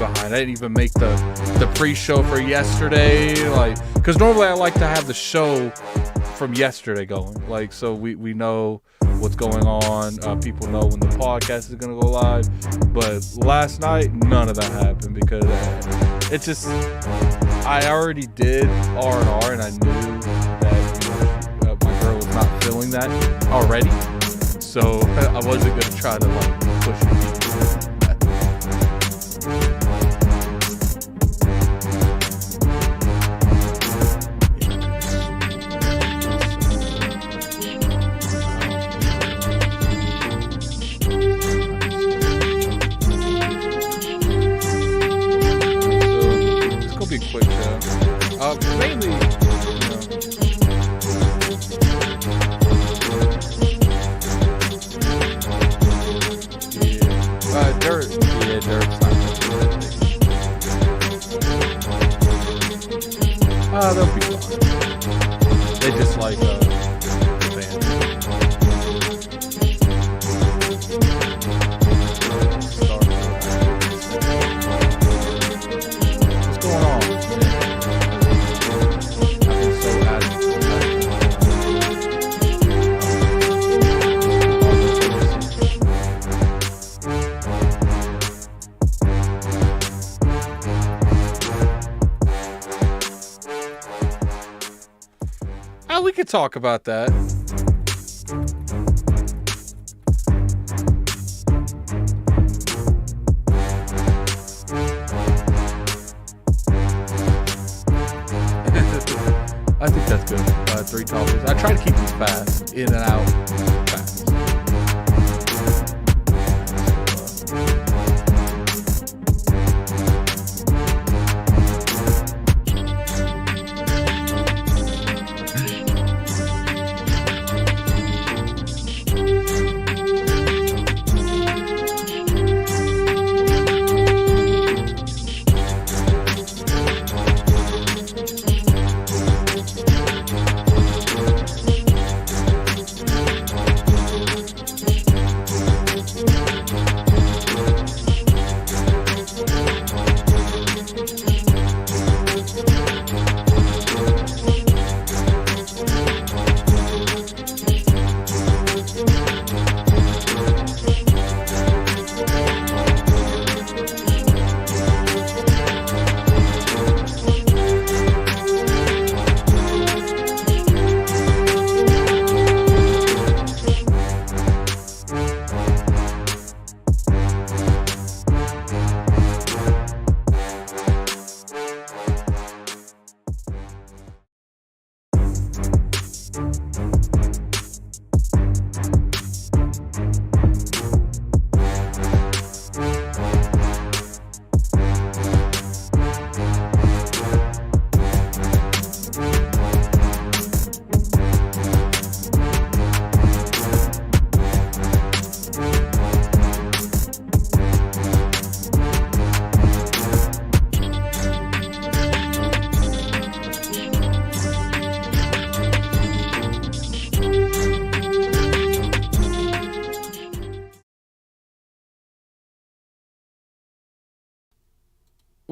I didn't even make the pre-show for yesterday, like, because normally I like to have the show from yesterday going, like, so we know what's going on. People know when the podcast is gonna go live. But last night, none of that happened because it just, I already did R&R, and I knew that my girl was not feeling that already, so I wasn't gonna try to like push it. Quick show. Mainly, Dirt. Yeah, Dirt's not they'll be fine. They just like the band. What's going on? We could talk about that. I think that's good. 3 topics. I try to keep these fast, in and out, fast.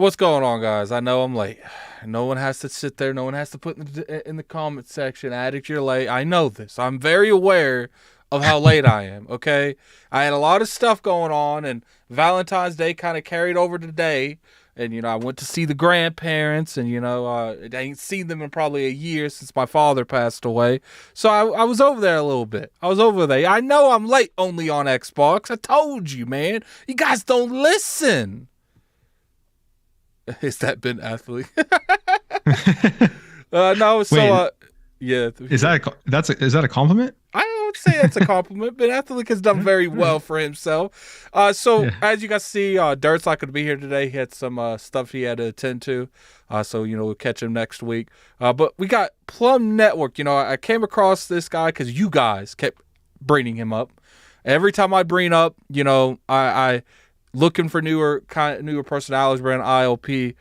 What's going on, guys? I know I'm late. No one has to sit there. No one has to put in the comment section, Addict, you're late. I know this. I'm very aware of how late I am, okay? I had a lot of stuff going on, and Valentine's Day kind of carried over today. And, I went to see the grandparents, and, I ain't seen them in probably a year since my father passed away. So I was over there a little bit. I was over there. I know I'm late only on Xbox. I told you, man. You guys don't listen. Is that Ben Athlete? No, so Wait, yeah. is that a compliment? I would say that's a compliment. Ben Athlete has done very well for himself. So Yeah. as you guys see, Dirt's not going to be here today. He had some stuff he had to attend to. So we'll catch him next week. But we got Plum Network. I came across this guy because you guys kept bringing him up. Every time I bring up, I looking for newer personalities around ILP.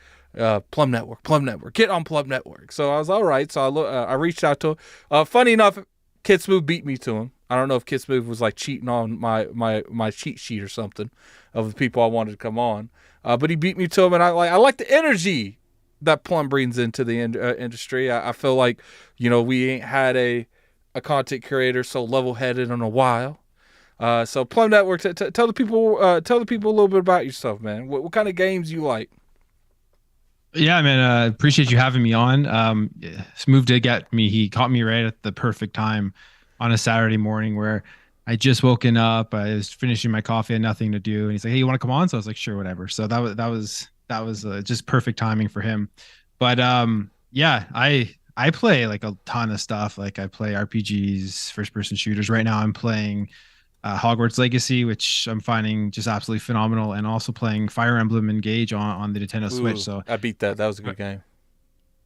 Plum Network, get on Plum Network. So I was all right. So I reached out to him. Funny enough, Kid Smooth beat me to him. I don't know if Kid Smooth was like cheating on my cheat sheet or something of the people I wanted to come on. But he beat me to him, and I like the energy that Plum brings into the industry. I feel like we ain't had a content creator so level headed in a while. So Plum Network, tell the people a little bit about yourself, man. What kind of games you like? Yeah, man. Appreciate you having me on. Smooth did get me. He caught me right at the perfect time on a Saturday morning where I just woken up. I was finishing my coffee, had nothing to do, and he's like, "Hey, you want to come on?" So I was like, "Sure, whatever." So that was just perfect timing for him. But yeah, I play like a ton of stuff. Like I play RPGs, first person shooters. Right now, I'm playing Hogwarts Legacy, which I'm finding just absolutely phenomenal, and also playing Fire Emblem Engage on the Nintendo Switch. Ooh, So I beat that. That was a good game.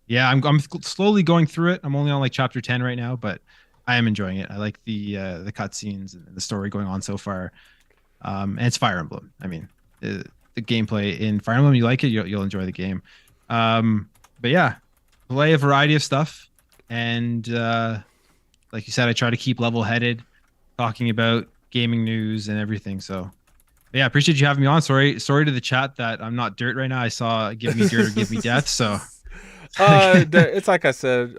yeah, I'm slowly going through it. I'm only on like chapter 10 right now, but I am enjoying it. I like the cutscenes and the story going on so far. And it's Fire Emblem. I mean, the gameplay in Fire Emblem, you like it, you'll enjoy the game. But yeah, play a variety of stuff, and like you said, I try to keep level headed, talking about gaming news and everything. So yeah, I appreciate you having me on. Sorry to the chat that I'm not Dirt right now. I saw give me dirt or give me death. So It's like I said,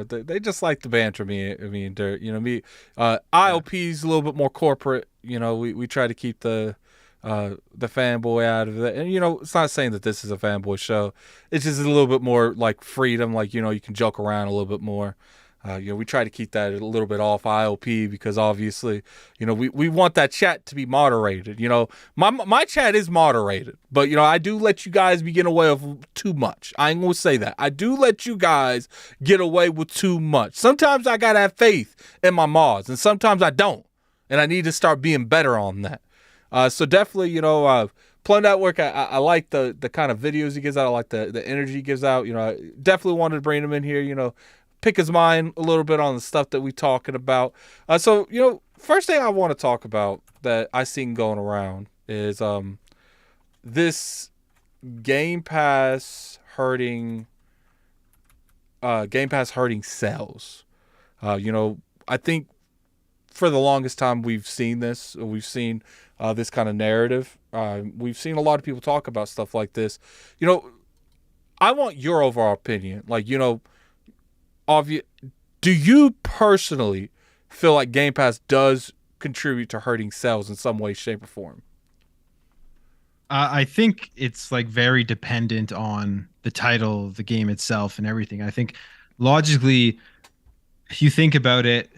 they just like to banter me and Dirt. Me, yeah. ILP's a little bit more corporate. We try to keep the fanboy out of it. And it's not saying that this is a fanboy show. It's just a little bit more like freedom, like you can joke around a little bit more. We try to keep that a little bit off ILP because obviously, we want that chat to be moderated. My chat is moderated, but I do let you guys be getting away with too much. I ain't gonna say that. I do let you guys get away with too much. Sometimes I gotta have faith in my mods, and sometimes I don't, and I need to start being better on that. So definitely, Plum Network, I like the kind of videos he gives out. I like the energy he gives out. I definitely wanted to bring him in here, pick his mind a little bit on the stuff that we talking about. So, first thing I want to talk about that I seen going around is this Game Pass hurting sales. I think for the longest time we've seen this. We've seen this kind of narrative. We've seen a lot of people talk about stuff like this. I want your overall opinion. Like, do you personally feel like Game Pass does contribute to hurting sales in some way, shape, or form? I think it's like very dependent on the title, the game itself, and everything. I think logically, if you think about it,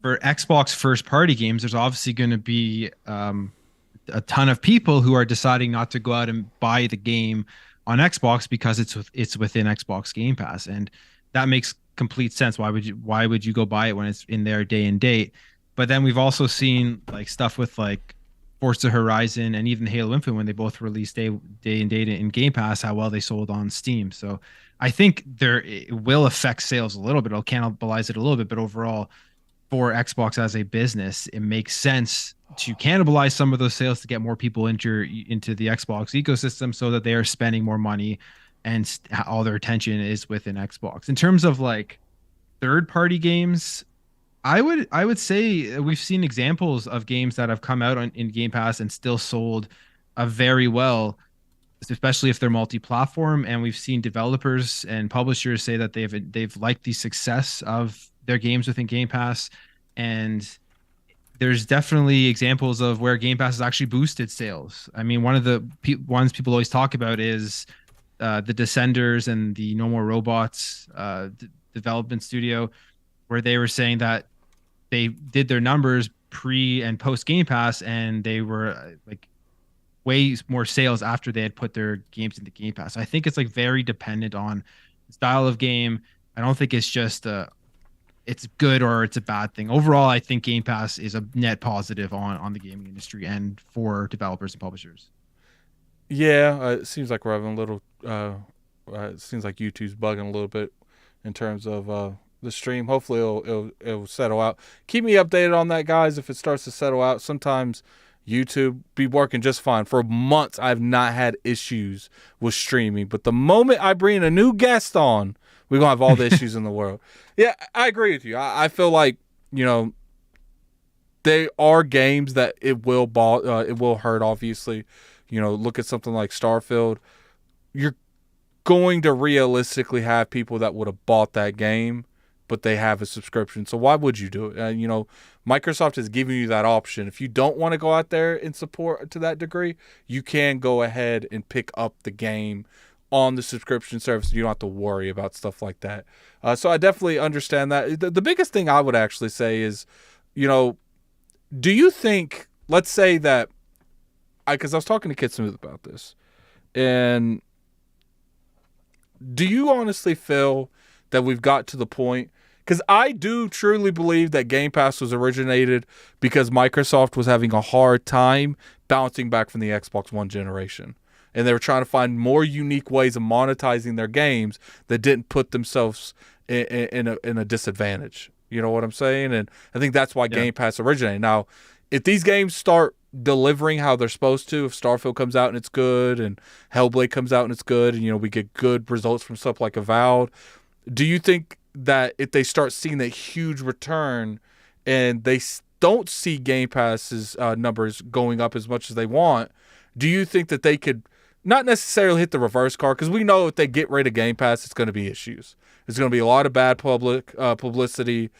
for Xbox first party games, there's obviously going to be a ton of people who are deciding not to go out and buy the game on Xbox because it's within Xbox Game Pass, and that makes complete sense. Why would you go buy it when it's in there day and date? But then we've also seen like stuff with like Forza Horizon and even Halo Infinite when they both released day and date in Game Pass, how well they sold on Steam. So I think it will affect sales a little bit. It'll cannibalize it a little bit, but overall, for Xbox as a business, it makes sense to cannibalize some of those sales to get more people into the Xbox ecosystem so that they are spending more money and all their attention is within Xbox. In terms of like third party games, I would say we've seen examples of games that have come out in Game Pass and still sold very well. especially if they're multi-platform. And we've seen developers and publishers say that they've liked the success of their games within Game Pass, and there's definitely examples of where Game Pass has actually boosted sales. I mean, one of the ones people always talk about is the Descenders and the No More Robots development studio, where they were saying that they did their numbers pre and post Game Pass, and they were like way more sales after they had put their games into Game Pass. I think it's like very dependent on style of game. I don't think it's just it's good or it's a bad thing. Overall, I think Game Pass is a net positive on the gaming industry and for developers and publishers. Yeah, it seems like we're having a little. It seems like YouTube's bugging a little bit in terms of the stream. Hopefully, it'll settle out. Keep me updated on that, guys. If it starts to settle out, sometimes YouTube be working just fine. For months, I've not had issues with streaming, but the moment I bring a new guest on, we're gonna have all the issues in the world. Yeah, I agree with you. I feel like, you know, they are games that it will hurt. Obviously, you know, look at something like Starfield. You're going to realistically have people that would have bought that game, but they have a subscription. So why would you do it? You know, Microsoft is giving you that option. If you don't want to go out there and support to that degree, you can go ahead and pick up the game on the subscription service. You don't have to worry about stuff like that. So I definitely understand that. The biggest thing I would actually say is, you know, do you think, let's say that, because I was talking to Kid Smooth about this, and do you honestly feel that we've got to the point, because I do truly believe that Game Pass was originated because Microsoft was having a hard time bouncing back from the Xbox One generation. And they were trying to find more unique ways of monetizing their games that didn't put themselves in a disadvantage. You know what I'm saying? And I think that's why Game Pass originated. Now, if these games start delivering how they're supposed to, if Starfield comes out and it's good, and Hellblade comes out and it's good, and, you know, we get good results from stuff like Avowed, do you think that if they start seeing that huge return and they don't see Game Pass's numbers going up as much as they want, do you think that they could not necessarily hit the reverse card? Because we know if they get rid of Game Pass, it's going to be issues. There's going to be a lot of bad publicity.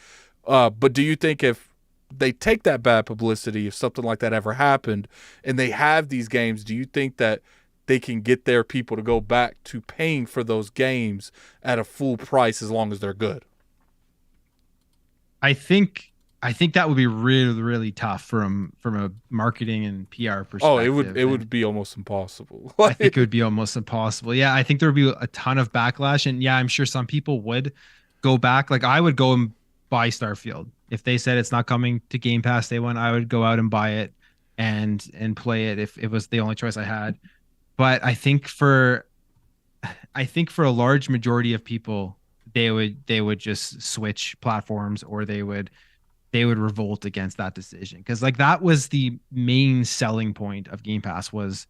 But do you think if they take that bad publicity, if something like that ever happened, and they have these games, do you think that they can get their people to go back to paying for those games at a full price as long as they're good? I think that would be really, really tough from a marketing and PR perspective. Oh, it would be almost impossible. I think it would be almost impossible. Yeah, I think there would be a ton of backlash, and yeah, I'm sure some people would go back. Like, I would go and buy Starfield if they said it's not coming to Game Pass day one. I would go out and buy it and play it if it was the only choice I had. But I think for a large majority of people, they would just switch platforms, or they would revolt against that decision, because like that was the main selling point of Game Pass, was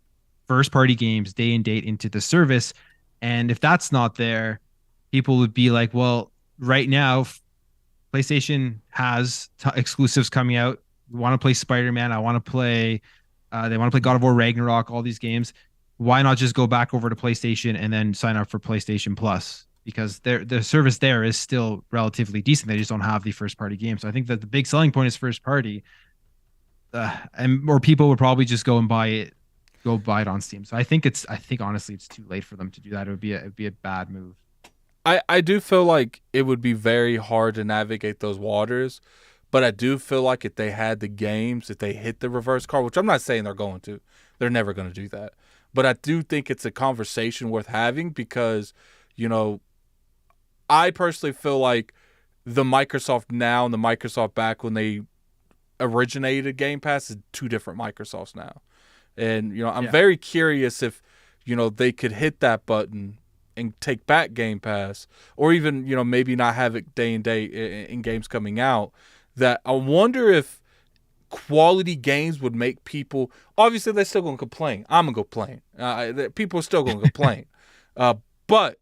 first party games day and date into the service. And if that's not there, people would be like, well, right now PlayStation has exclusives coming out. You want to play Spider-Man, I want to play they want to play God of War Ragnarok, all these games. Why not just go back over to PlayStation and then sign up for PlayStation Plus? Because the service there is still relatively decent. They just don't have the first party games. So I think that the big selling point is first party, and more people would probably just go buy it on Steam. So I think honestly it's too late for them to do that. It would be a bad move. I do feel like it would be very hard to navigate those waters, but I do feel like if they had the games, if they hit the reverse card, which I'm not saying they're going to, they're never going to do that. But I do think it's a conversation worth having, because, you know, I personally feel like the Microsoft now and the Microsoft back when they originated Game Pass is two different Microsofts now. And, you know, I'm very curious if, you know, they could hit that button and take back Game Pass, or even, you know, maybe not have it day and day in games coming out. That I wonder if quality games would make people, obviously they're still going to complain. I'm going to complain. People are still going to complain. But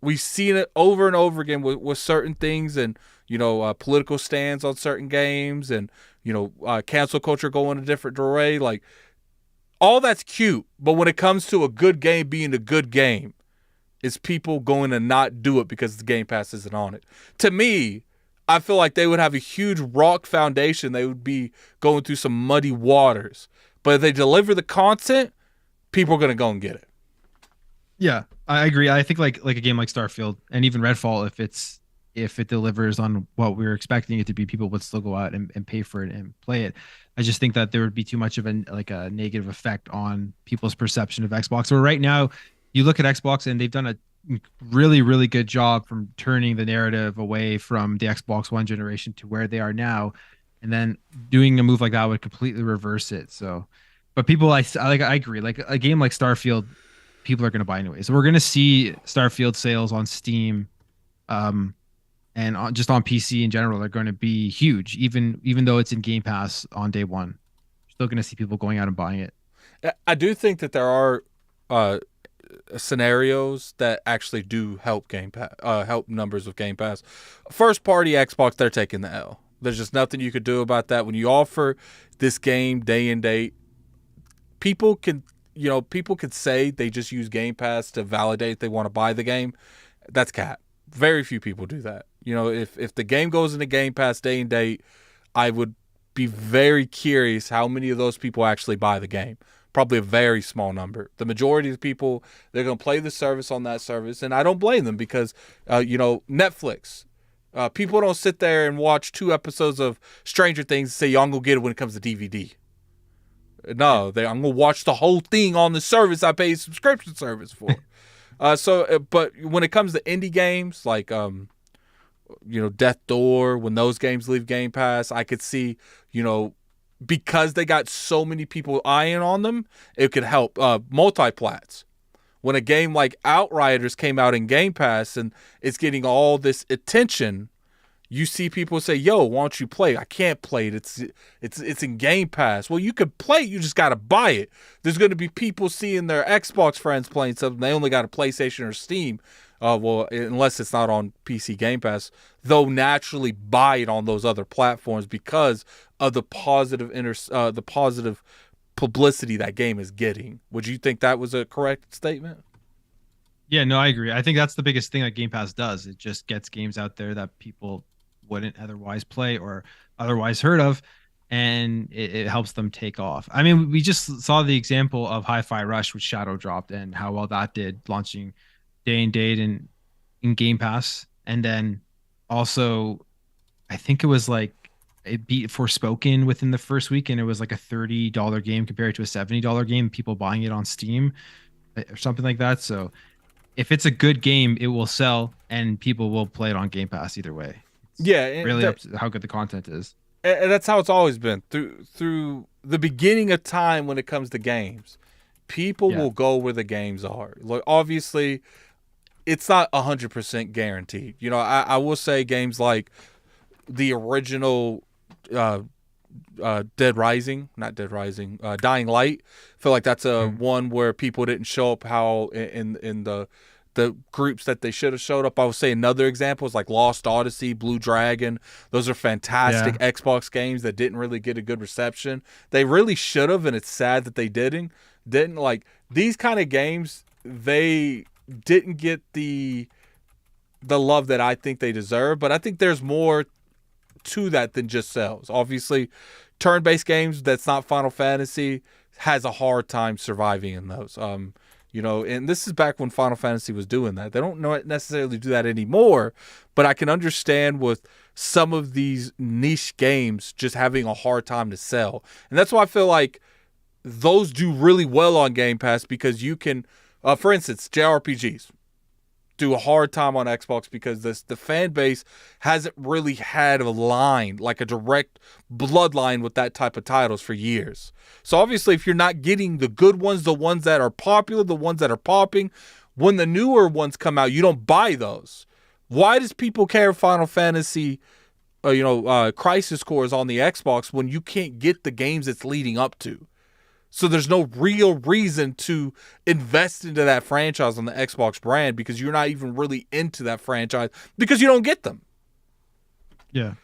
we've seen it over and over again with certain things, and, you know, political stands on certain games, and, you know, cancel culture going a different way. Like, all that's cute, but when it comes to a good game being a good game, is people going to not do it because the Game Pass isn't on it? To me, I feel like they would have a huge rock foundation. They would be going through some muddy waters. But if they deliver the content, people are going to go and get it. Yeah, I agree. I think like a game like Starfield and even Redfall, if it delivers on what we were expecting it to be, people would still go out and pay for it and play it. I just think that there would be too much of a negative effect on people's perception of Xbox. Where right now, you look at Xbox and they've done a really, really good job from turning the narrative away from the Xbox One generation to where they are now, and then doing a move like that would completely reverse it. So, but people, I agree. Like a game like Starfield, people are going to buy anyway. So we're going to see Starfield sales on Steam, and just on PC in general are going to be huge, even though it's in Game Pass on day one. You're still going to see people going out and buying it. I do think that there are scenarios that actually do help Game Pass, help numbers of Game Pass. First party Xbox, they're taking the L. There's just nothing you could do about that. When you offer this game day and date, people can say they just use Game Pass to validate they want to buy the game. That's cap. Very few people do that. If the game goes into Game Pass day and date, I would be very curious how many of those people actually buy the game. Probably a very small number. The majority of the people, they're going to play the service on that service, and I don't blame them because, Netflix. People don't sit there and watch 2 episodes of Stranger Things and say, "Yo, I'm going to get it when it comes to DVD." No, I'm going to watch the whole thing on the service I pay a subscription service for. But when it comes to indie games like, Death Door, when those games leave Game Pass, I could see, because they got so many people eyeing on them, it could help multi-plats. When a game like Outriders came out in Game Pass and it's getting all this attention, you see people say, "Yo, why don't you play? I can't play it. It's in Game Pass." Well, you could play it. You just got to buy it. There's going to be people seeing their Xbox friends playing something. They only got a PlayStation or Steam. Unless it's not on PC Game Pass, they'll naturally buy it on those other platforms because of the positive publicity that game is getting. Would you think that was a correct statement? Yeah, no, I agree. I think that's the biggest thing that Game Pass does. It just gets games out there that people wouldn't otherwise play or otherwise heard of, and it helps them take off. I mean, we just saw the example of Hi-Fi Rush, which Shadow dropped, and how well that did, launching day and date in Game Pass. And then also, I think it was like it beat Forspoken within the first week, and it was like a $30 game compared to a $70 game, people buying it on Steam or something like that. So if it's a good game, it will sell and people will play it on Game Pass either way. It's really up to how good the content is. And that's how it's always been through the beginning of time. When it comes to games, people will go where the games are. Like, obviously it's not 100% guaranteed. I will say games like the original Dying Light, I feel like that's one where people didn't show up how in the groups that they should have showed up. I would say another example is like Lost Odyssey, Blue Dragon. Those are fantastic Xbox games that didn't really get a good reception. They really should have, and it's sad that they didn't. Like, these kind of games, they didn't get the love that I think they deserve, but I think there's more to that than just sales. Obviously, turn-based games that's not Final Fantasy has a hard time surviving in those. And this is back when Final Fantasy was doing that. They don't necessarily do that anymore, but I can understand with some of these niche games just having a hard time to sell. And that's why I feel like those do really well on Game Pass, because you can, for instance, JRPGs do a hard time on Xbox because the fan base hasn't really had a line, like a direct bloodline with that type of titles for years. So obviously, if you're not getting the good ones, the ones that are popular, the ones that are popping, when the newer ones come out, you don't buy those. Why does people care if Final Fantasy, Crisis Core is on the Xbox when you can't get the games it's leading up to? So there's no real reason to invest into that franchise on the Xbox brand, because you're not even really into that franchise because you don't get them. Yeah.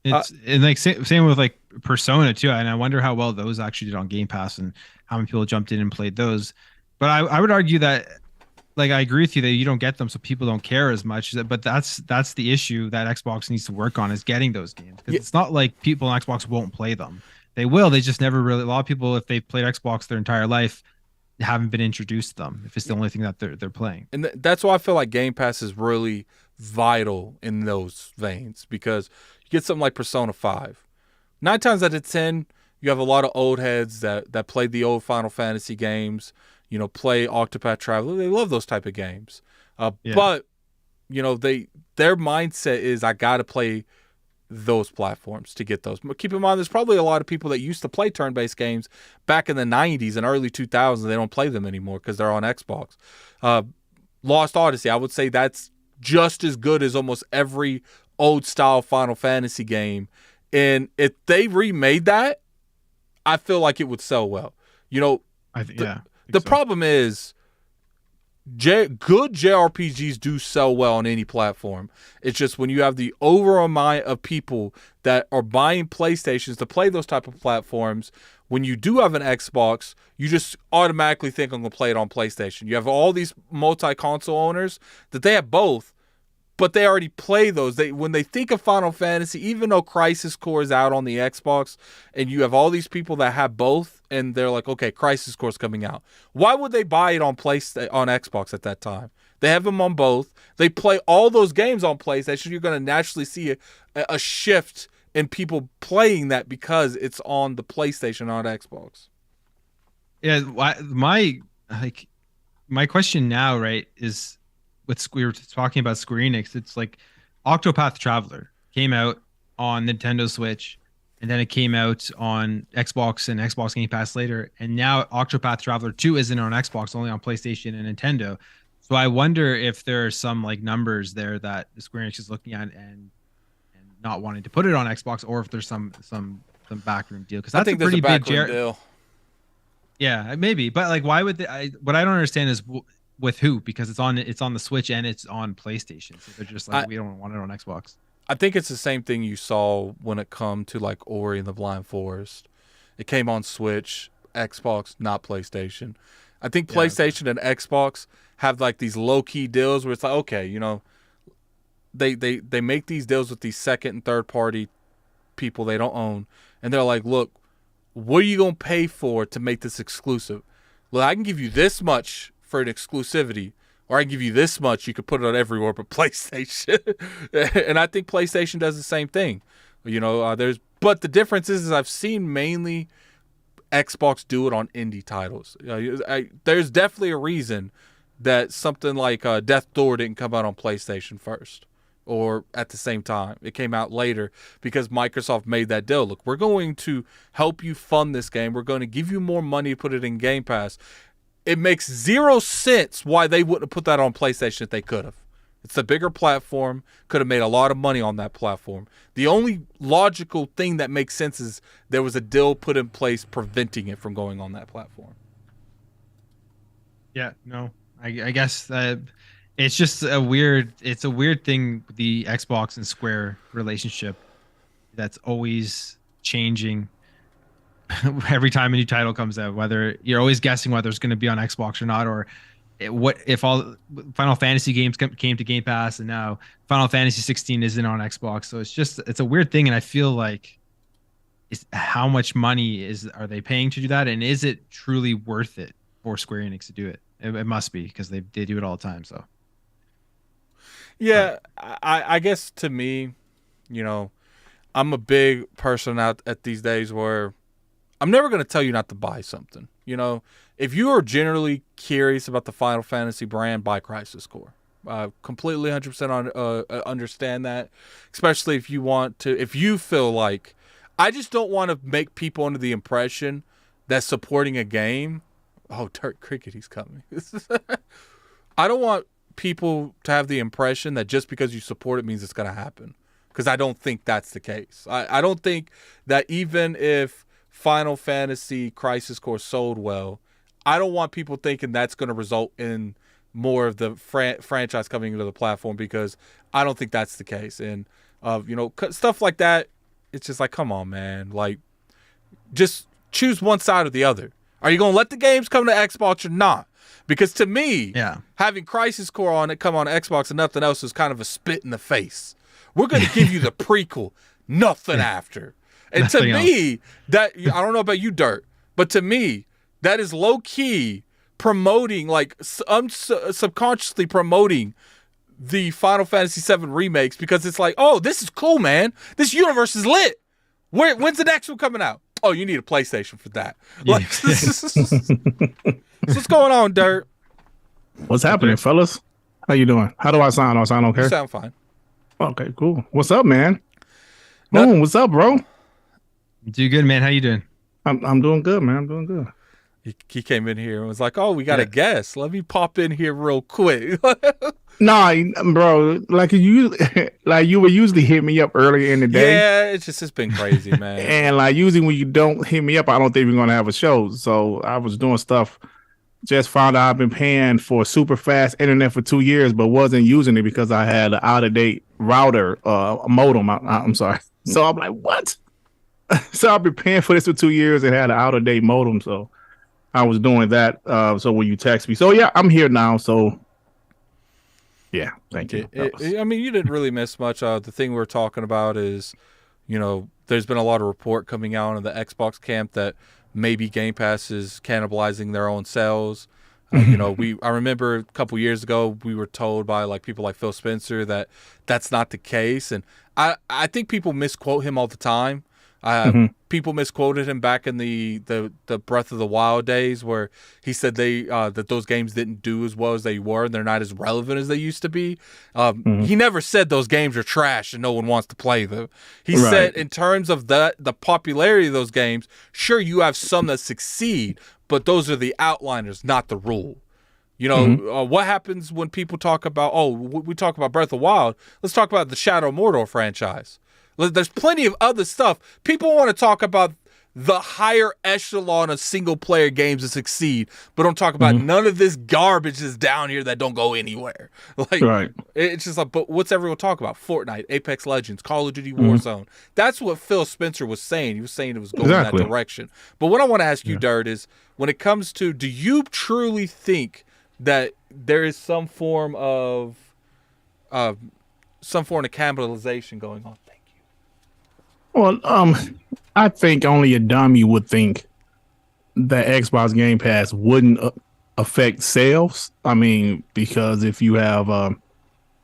It's and like same with like Persona too, and I wonder how well those actually did on Game Pass and how many people jumped in and played those. But I would argue that, like, I agree with you that you don't get them, so people don't care as much. But that's the issue that Xbox needs to work on, is getting those games, because Yeah, it's not like people on Xbox won't play them. They will. They just never really. A lot of people, if they've played Xbox their entire life, haven't been introduced to them. If it's the only thing that they're playing. and that's why I feel like Game Pass is really vital in those veins, because you get something like Persona 5. 9 times out of 10, you have a lot of old heads that played the old Final Fantasy games, play Octopath Traveler. They love those type of games. Yeah. But, their mindset is, I got to play those platforms to get those. But keep in mind, there's probably a lot of people that used to play turn-based games back in the 90s and early 2000s. They don't play them anymore because they're on Xbox. Lost Odyssey, I would say that's just as good as almost every old-style Final Fantasy game. And if they remade that, I feel like it would sell well. I think yeah. The problem is, good JRPGs do sell well on any platform. It's just when you have the overall amount of people that are buying PlayStations to play those type of platforms, when you do have an Xbox, you just automatically think, I'm going to play it on PlayStation. You have all these multi-console owners that they have both, but they already play those. When they think of Final Fantasy, even though Crisis Core is out on the Xbox, and you have all these people that have both, and they're like, okay, Crisis Core is coming out. Why would they buy it on Xbox at that time? They have them on both. They play all those games on PlayStation. You're going to naturally see a shift in people playing that because it's on the PlayStation, on Xbox. Yeah, my question now, right, is, we were talking about Square Enix. It's like Octopath Traveler came out on Nintendo Switch, and then it came out on Xbox and Xbox Game Pass later. And now Octopath Traveler 2 isn't on Xbox, only on PlayStation and Nintendo. So I wonder if there are some like numbers there that Square Enix is looking at and not wanting to put it on Xbox, or if there's some backroom deal, because that's a pretty big deal. Yeah, maybe. But like, why would they? What I don't understand is, with who? Because it's on the Switch and it's on PlayStation. So they're just like, we don't want it on Xbox. I think it's the same thing you saw when it come to like Ori and the Blind Forest. It came on Switch, Xbox, not PlayStation. I think PlayStation and Xbox have like these low key deals where it's like, okay, they make these deals with these second and third party people they don't own, and they're like, look, what are you gonna pay for to make this exclusive? Look, I can give you this much for an exclusivity, or I can give you this much, you could put it on everywhere but PlayStation. And I think PlayStation does the same thing. But the difference is I've seen mainly Xbox do it on indie titles. There's definitely a reason that something like Death Door didn't come out on PlayStation first, or at the same time. It came out later because Microsoft made that deal. Look, we're going to help you fund this game. We're going to give you more money to put it in Game Pass. It makes zero sense why they wouldn't have put that on PlayStation if they could have. It's a bigger platform, could have made a lot of money on that platform. The only logical thing that makes sense is there was a deal put in place preventing it from going on that platform. Yeah, no, I guess it's just a weird thing, the Xbox and Square relationship, that's always changing. Every time a new title comes out, whether you're always guessing whether it's going to be on Xbox or not, or what if all Final Fantasy games came to Game Pass and now Final Fantasy 16 isn't on Xbox. So it's a weird thing, and I feel like, how much money are they paying to do that, and is it truly worth it for Square Enix to do it? It must be, because they do it all the time. So yeah, I guess to me, I'm a big person out at these days where I'm never going to tell you not to buy something. If you are generally curious about the Final Fantasy brand, buy Crisis Core. Completely 100% understand that, especially if you feel like, I just don't want to make people under the impression that supporting a game, Turk Cricket, he's coming. I don't want people to have the impression that just because you support it means it's going to happen, because I don't think that's the case. I don't think that even if Final Fantasy Crisis Core sold well, I don't want people thinking that's going to result in more of the franchise coming into the platform, because I don't think that's the case. And stuff like that, it's just like, come on, man. Like, just choose one side or the other. Are you gonna let the games come to Xbox or not? Because to me, having Crisis Core on it come on Xbox and nothing else is kind of a spit in the face. We're gonna give you the prequel, nothing after. And nothing to me, else. That I don't know about you, Dirt, but to me, that is low key promoting, like subconsciously promoting the Final Fantasy VII remakes, because it's like, oh, this is cool, man. This universe is lit. When's the next one coming out? Oh, you need a PlayStation for that. Yeah. Like, what's going on, Dirt? What's happening, fellas? How you doing? How do I sound? I sound okay? You sound fine. Okay, cool. What's up, man? Boom, what's up, bro? Do good, man. How you doing? I'm doing good, man. I'm doing good. He came in here and was like, oh, we got a guest. Let me pop in here real quick. Nah, bro, like you would usually hit me up earlier in the day. Yeah, it's been crazy, man. And like usually when you don't hit me up, I don't think we're gonna have a show. So I was doing stuff. Just found out I've been paying for super fast internet for 2 years, but wasn't using it because I had an out of date router, modem. I'm sorry. So I'm like, what? So I've been paying for this for 2 years and had an out of date modem. So I was doing that. So when you text me, so yeah, I'm here now. So. Yeah, thank you. I mean, you didn't really miss much. The thing we're talking about is, there's been a lot of report coming out in the Xbox camp that maybe Game Pass is cannibalizing their own sales. I remember a couple years ago we were told by like people like Phil Spencer that that's not the case, and I think people misquote him all the time. People misquoted him back in the Breath of the Wild days, where he said that those games didn't do as well as they were, and they're not as relevant as they used to be. He never said those games are trash and no one wants to play them. He said in terms of the popularity of those games, sure, you have some that succeed, but those are the outliners, not the rule. What happens when people talk about, we talk about Breath of the Wild, let's talk about the Shadow of Mordor franchise. There's plenty of other stuff. People want to talk about the higher echelon of single-player games that succeed, but don't talk about none of this garbage that's down here that don't go anywhere. Like, it's just like, but what's everyone talk about? Fortnite, Apex Legends, Call of Duty Warzone. That's what Phil Spencer was saying. He was saying it was going in that direction. But what I want to ask you, Dirt, is when it comes to, do you truly think that there is some form of cannibalization going on? Well, I think only a dummy would think that Xbox Game Pass wouldn't affect sales. I mean, because if you have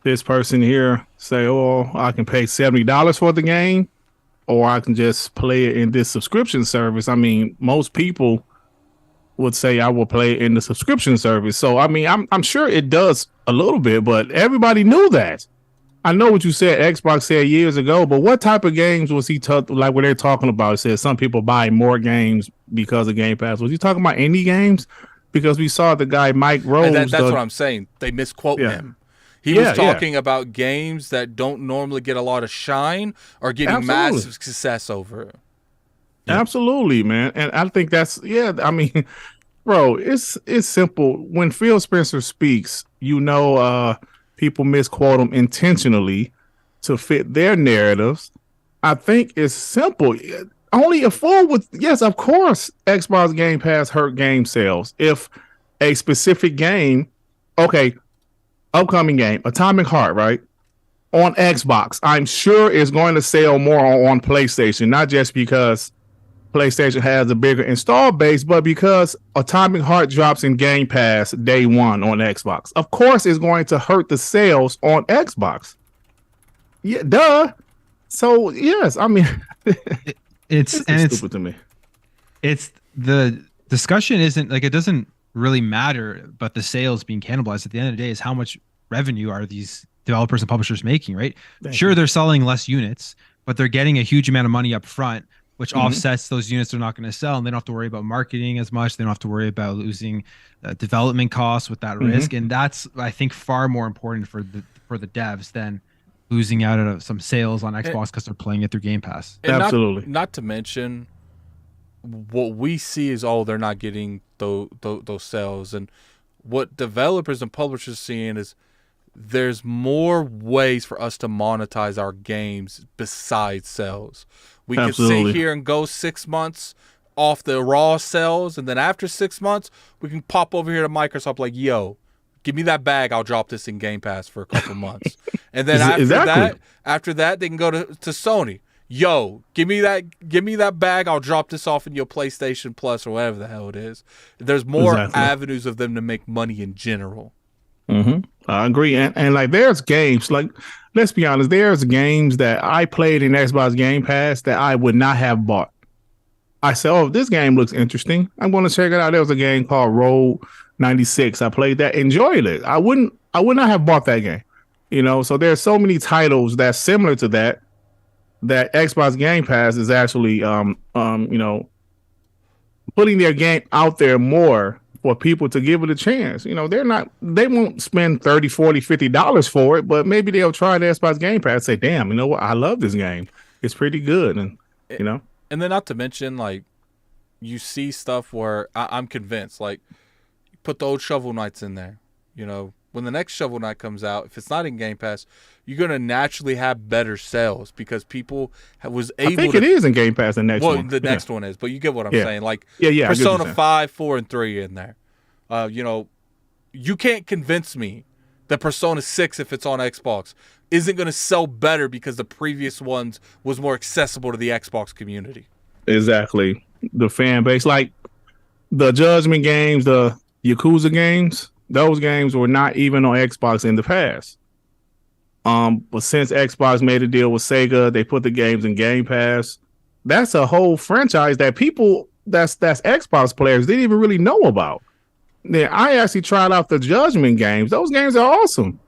this person here say, oh, I can pay $70 for the game, or I can just play it in this subscription service. I mean, most people would say I will play it in the subscription service. So, I mean, I'm sure it does a little bit, but everybody knew that. I know what you said, Xbox said years ago, but what type of games was he like what they're talking about? It says some people buy more games because of Game Pass. Was he talking about indie games? Because we saw the guy Mike Rose. That's what I'm saying. They misquote him. He was talking about games that don't normally get a lot of shine or getting massive success over it. Absolutely, man. And I think that's, I mean, bro, it's simple. When Phil Spencer speaks, people misquote them intentionally to fit their narratives. I think it's simple. Only a fool would, yes, of course, Xbox Game Pass hurt game sales. If a specific game, upcoming game, Atomic Heart, right? On Xbox, I'm sure it's going to sell more on PlayStation, not just because PlayStation has a bigger install base, but because Atomic Heart drops in Game Pass day one on Xbox. Of course, it's going to hurt the sales on Xbox. Yeah, duh. So yes, I mean, it's stupid to me. It's the discussion isn't like, it doesn't really matter, but the sales being cannibalized at the end of the day is how much revenue are these developers and publishers making, right? Sure, they're selling less units, but they're getting a huge amount of money up front, which offsets those units they're not going to sell, and they don't have to worry about marketing as much. They don't have to worry about losing development costs with that risk, and that's, I think, far more important for the devs than losing out on some sales on Xbox because they're playing it through Game Pass. Absolutely. Not to mention, what we see is, they're not getting those sales, and what developers and publishers are seeing is there's more ways for us to monetize our games besides sales. We can sit here and go 6 months off the raw sales, and then after 6 months, we can pop over here to Microsoft like, yo, give me that bag. I'll drop this in Game Pass for a couple months. And then after that, they can go to Sony. Yo, give me that bag. I'll drop this off in your PlayStation Plus or whatever the hell it is. There's more avenues of them to make money in general. I agree. And like, there's games, like, let's be honest, there's games that I played in Xbox Game Pass that I would not have bought. I said, oh, this game looks interesting. I'm going to check it out. There was a game called Road 96. I played that, enjoyed it. I would not have bought that game. You know, so there's so many titles that's similar to that Xbox Game Pass is actually, you know, putting their game out there more for people to give it a chance. You know, they won't spend $30, $40, $50 for it, but maybe they'll try the Xbox Game Pass and say, damn, you know what? I love this game. It's pretty good. And, you know. And then not to mention, like, you see stuff where I'm convinced, like, put the old Shovel Knights in there. You know, when the next Shovel Knight comes out, if it's not in Game Pass, you're going to naturally have better sales because people was able to... I think it is in Game Pass, the next one. Well, the next one is, but you get what I'm saying. Like, yeah, Persona 5, 4, and 3 in there. You know, you can't convince me that Persona 6, if it's on Xbox, isn't going to sell better because the previous ones was more accessible to the Xbox community. Exactly. The fan base, like the Judgment games, the Yakuza games, those games were not even on Xbox in the past. But since Xbox made a deal with Sega, they put the games in Game Pass. That's a whole franchise that people that's Xbox players didn't even really know about. Then I actually tried out the Judgment games. Those games are awesome.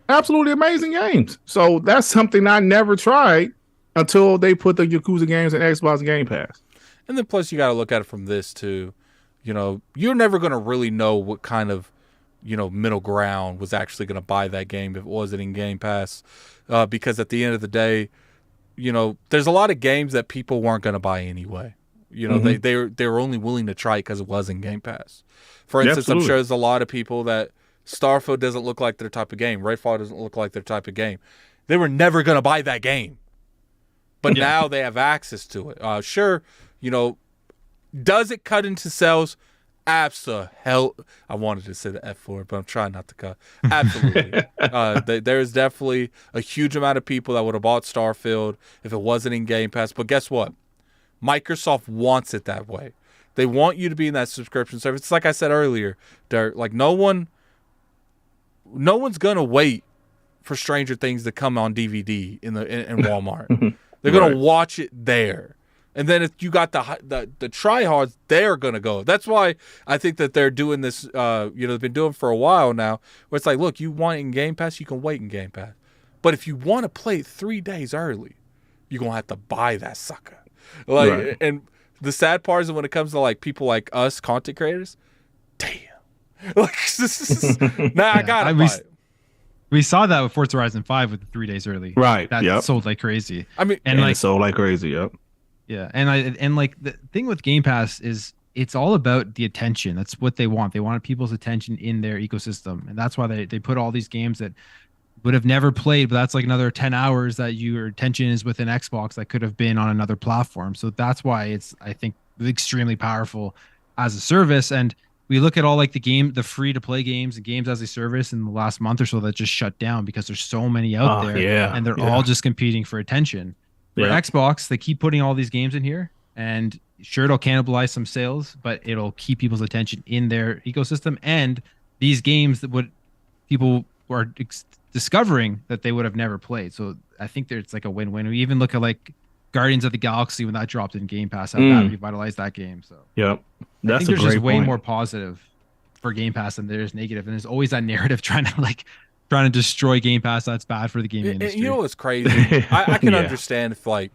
Absolutely amazing games. So that's something I never tried until they put the Yakuza games in Xbox Game Pass. And then plus you got to look at it from this too. You know, you're never going to really know what kind of, you know, middle ground was actually going to buy that game if it wasn't in Game Pass. Because at the end of the day, you know, there's a lot of games that people weren't going to buy anyway. You know, they were only willing to try it because it was in Game Pass. For instance, I'm sure there's a lot of people that Starfield doesn't look like their type of game. Redfall doesn't look like their type of game. They were never going to buy that game. But now they have access to it. Sure, you know, does it cut into sales? Absolutely. I wanted to say the F word, but I'm trying not to cut. Absolutely. There's definitely a huge amount of people that would have bought Starfield if it wasn't in Game Pass. But guess what? Microsoft wants it that way. They want you to be in that subscription service. It's like I said earlier, Dirk, like no one's gonna wait for Stranger Things to come on DVD in Walmart. They're gonna watch it there. And then if you got the tryhards, they're gonna go. That's why I think that they're doing this. You know, they've been doing it for a while now. Where it's like, look, you want it in Game Pass, you can wait in Game Pass. But if you want to play it 3 days early, you're gonna have to buy that sucker. Like, and the sad part is when it comes to like people like us, content creators, damn. Like, I gotta buy it. We saw that with Forza Horizon 5 with the 3 days early. Right. That sold like crazy. I mean, and like, it sold like crazy. Yep. Yeah, and like the thing with Game Pass is it's all about the attention. That's what they want. They wanted people's attention in their ecosystem, and that's why they put all these games that would have never played, but that's like another 10 hours that your attention is within Xbox that could have been on another platform. So that's why it's, I think, extremely powerful as a service. And we look at all like the free to play games and games as a service in the last month or so that just shut down because there's so many out there, and they're all just competing for attention. For Xbox, they keep putting all these games in here, and sure, it'll cannibalize some sales, but it'll keep people's attention in their ecosystem. And these games that people are discovering that they would have never played. So I think it's like a win-win. We even look at like Guardians of the Galaxy when that dropped in Game Pass, how that revitalized that game. So I think there's just way more positive for Game Pass than there is negative, and there's always that narrative trying to destroy Game Pass. That's bad for the gaming industry. You know what's crazy? I can understand if like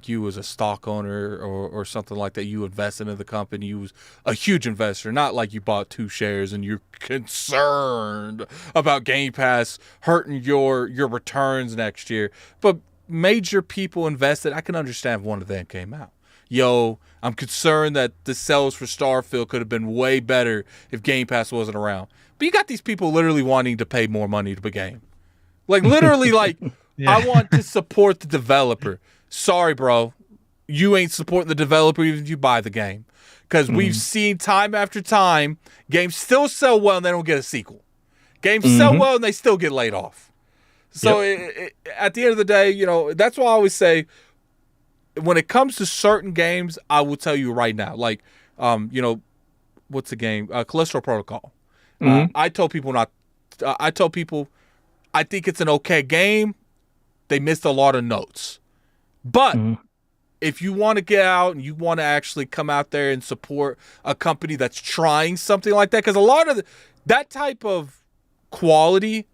you as a stock owner or something like that, you invest into the company, you was a huge investor, not like you bought 2 shares and you're concerned about Game Pass hurting your returns next year. But major people invested, I can understand if one of them came out. Yo, I'm concerned that the sales for Starfield could have been way better if Game Pass wasn't around. But you got these people literally wanting to pay more money to the game. Like literally like, I want to support the developer. Sorry, bro. you ain't supporting the developer even if you buy the game. Because we've seen time after time, games still sell well and they don't get a sequel. Games sell well and they still get laid off. So at the end of the day, that's why I always say, when it comes to certain games, I will tell you right now, like, what's the game? Callisto Protocol. I told people I think it's an okay game. They missed a lot of notes. But if you want to get out and you want to actually come out there and support a company that's trying something like that, because a lot of that type of quality,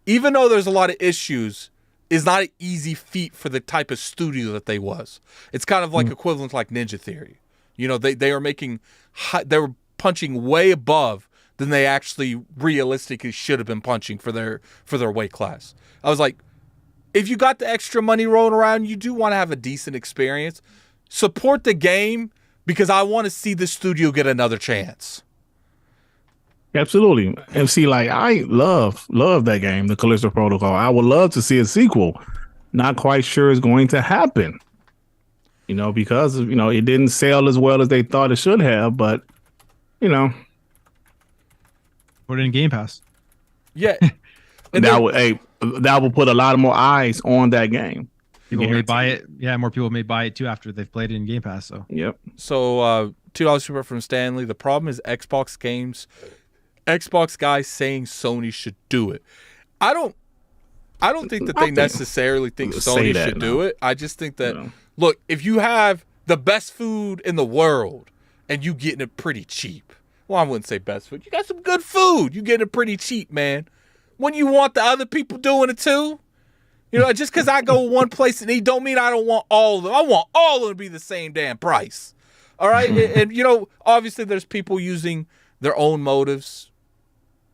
even though there's a lot of issues, is not an easy feat for the type of studio that they was. It's kind of like equivalent to like Ninja Theory. They are making, they were punching way above than they actually realistically should have been punching for their weight class. I was like, if you got the extra money rolling around, you do want to have a decent experience. Support the game because I want to see the studio get another chance. Absolutely. And see, like, I love that game, the Callisto Protocol. I would love to see a sequel. Not quite sure it's going to happen. Because it didn't sell as well as they thought it should have, but put it in Game Pass. Yeah. That will put a lot of more eyes on that game. People may buy it. Yeah, more people may buy it too after they've played it in Game Pass. So So $2 super from Stanley. The problem is Xbox guys saying Sony should do it. I don't think that they necessarily think Sony should do it. I just think that look, if you have the best food in the world and you getting it pretty cheap. Well, I wouldn't say best food. You got some good food. You getting it pretty cheap, man. When you want the other people doing it too, just because I go one place and eat don't mean I don't want all of them. I want all of them to be the same damn price. All right, and obviously there's people using their own motives,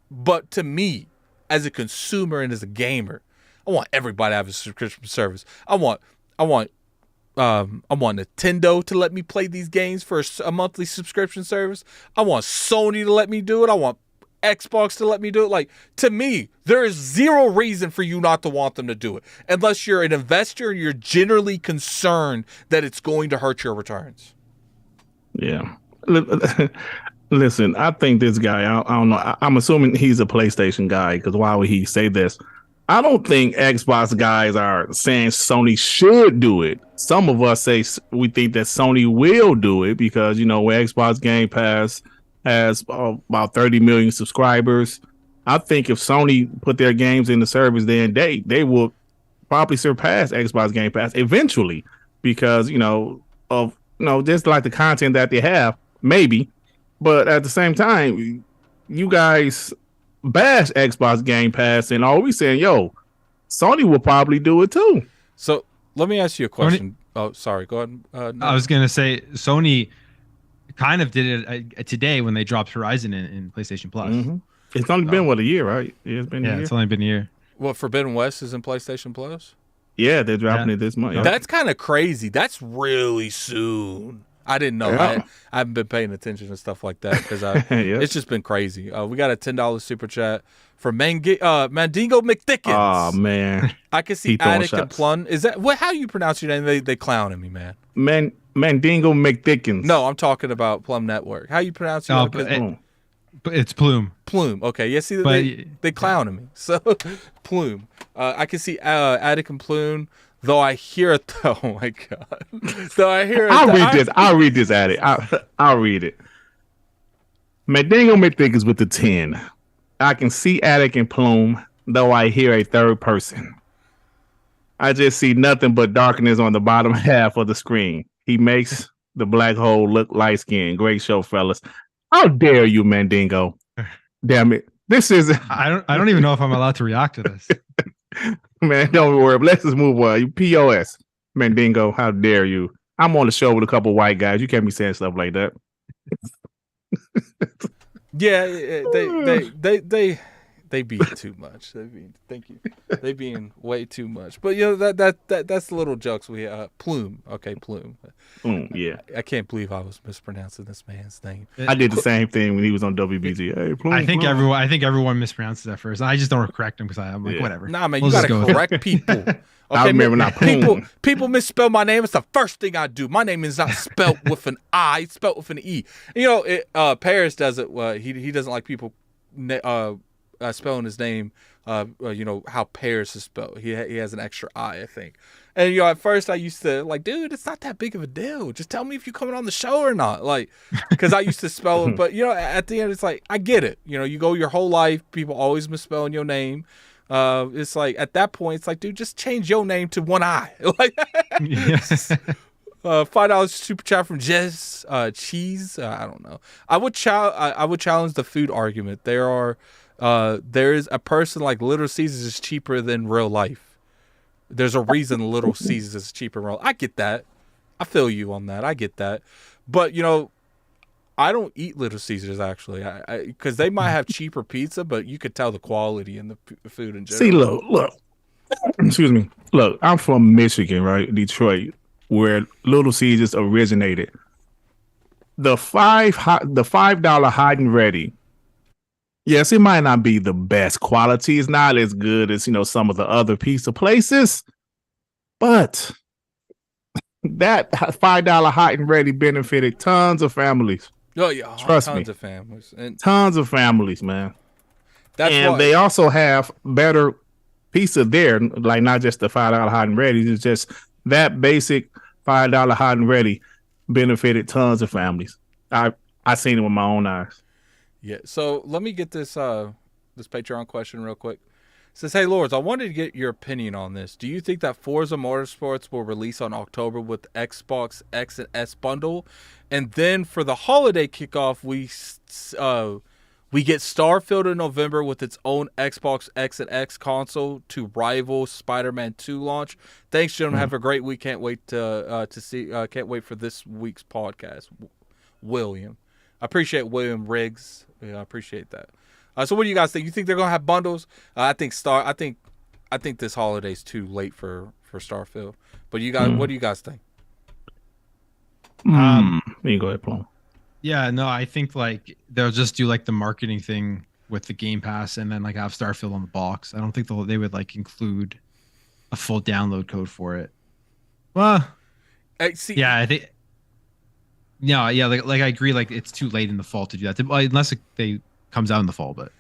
but to me, as a consumer and as a gamer, I want everybody to have a subscription service. I want Nintendo to let me play these games for a monthly subscription service. I want Sony to let me do it. I want Xbox to let me do it. Like, to me, there is zero reason for you not to want them to do it unless you're an investor and you're generally concerned that it's going to hurt your returns. Yeah. Listen, I think this guy, I don't know. I'm assuming he's a PlayStation guy because why would he say this? I don't think Xbox guys are saying Sony should do it. Some of us say we think that Sony will do it because, where Xbox Game Pass has about 30 million subscribers. I think if Sony put their games in the service, then they will probably surpass Xbox Game Pass eventually because, just like the content that they have, maybe. But at the same time, you guys bash Xbox Game Pass and all we saying, Sony will probably do it too. So let me ask you a question. Oh, sorry. Go ahead. No. I was going to say Sony kind of did it today when they dropped Horizon in PlayStation Plus. It's only been a year, right? It's been a year. It's only been a year. What, Forbidden West is in PlayStation Plus? Yeah, they're dropping it this month. That's kind of crazy. That's really soon. I didn't know. I haven't been paying attention to stuff like that because it's just been crazy. We got a $10 super chat from Mandingo McDickens. Oh man, I can see Addict and Plum. Is that how you pronounce your name? They clowning me, man. Mandingo McDickens. No, I'm talking about Plum Network. How you pronounce your name? It's Plume. Plume. Okay. Yeah. See, they clowning me. So Plume. I can see Addict and Plume. Though I hear it, oh my god! Though I hear it, I'll read this at it. I'll read it. Mandingo McDickens with the 10. I can see Attic and Plume, though I hear a third person. I just see nothing but darkness on the bottom half of the screen. He makes the black hole look light skinned. Great show, fellas. How dare you, Mandingo? Damn it! This is. I don't even know if I'm allowed to react to this. Man, don't worry. Let's just move on. You POS, Mandingo. How dare you? I'm on the show with a couple white guys. You can't be saying stuff like that. Yeah, They being too much. Thank you. They being way too much. But that's the little jokes we Plume. Okay, Plume. Yeah. I can't believe I was mispronouncing this man's name. I did the same thing when he was on WBG. Hey, Plume, I think Plume. everyone mispronounces that first. I just don't correct them because I'm like, whatever. Nah, man, We'll you just gotta go with it. correct people. Okay, I remember not Plume. People misspell my name. It's the first thing I do. My name is not spelled with an I. It's spelled with an E. Paris does it. He doesn't like people spelling his name. How Paris is spelled. He has an extra I think. And at first I used to like, dude, it's not that big of a deal. Just tell me if you're coming on the show or not. Like, because I used to spell it, but at the end it's like I get it. You go your whole life, people always misspelling your name. It's like at that point, it's like, dude, just change your name to one I. Like, $5 super chat from Jess Cheese. I don't know. I would challenge the food argument. There is a person like Little Caesars is cheaper than real life. There's a reason Little Caesars is cheaper than real. I get that. I feel you on that. I get that. But I don't eat Little Caesars actually, because they might have cheaper pizza, but you could tell the quality in the food in general. See, look. Excuse me. Look, I'm from Michigan, right? Detroit, where Little Caesars originated. The $5 hot and ready. Yes, it might not be the best quality. It's not as good as some of the other pizza places, but that $5 hot and ready benefited tons of families. Oh yeah, trust me, tons of families and tons of families, man. And they also have better pizza there, like not just the $5 hot and ready. It's just that basic $5 hot and ready benefited tons of families. I seen it with my own eyes. Yeah. So let me get this Patreon question real quick. It says, hey Lords, I wanted to get your opinion on this. Do you think that Forza Motorsports will release on October with the Xbox X and S bundle, and then for the holiday kickoff we get Starfield in November with its own Xbox X and X console to rival Spider-Man 2 launch? Thanks, gentlemen. Have a great week. Can't wait to see. Can't wait for this week's podcast. William, I appreciate William Riggs. Yeah, I appreciate that. So what do you guys think? You think they're gonna have bundles? I think this holiday's too late for Starfield. But you guys, what do you guys think? You go ahead, Plum. Yeah, no, I think like they'll just do like the marketing thing with the Game Pass and then like have Starfield on the box. I don't think they would like include a full download code for it. Well, yeah, I think. No, yeah, like I agree. Like it's too late in the fall to do that, unless they comes out in the fall. But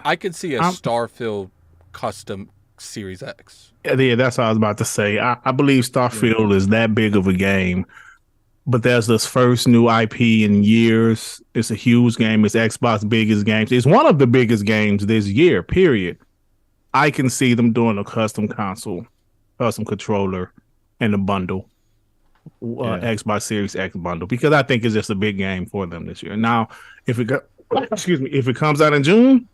I could see a Starfield custom Series X. Yeah, that's what I was about to say. I believe Starfield is that big of a game, but there's this first new IP in years. It's a huge game. It's Xbox's biggest game. It's one of the biggest games this year, period. I can see them doing a custom console, custom controller, and a bundle. Xbox Series X bundle, because I think it's just a big game for them this year. Now, if it comes out in June,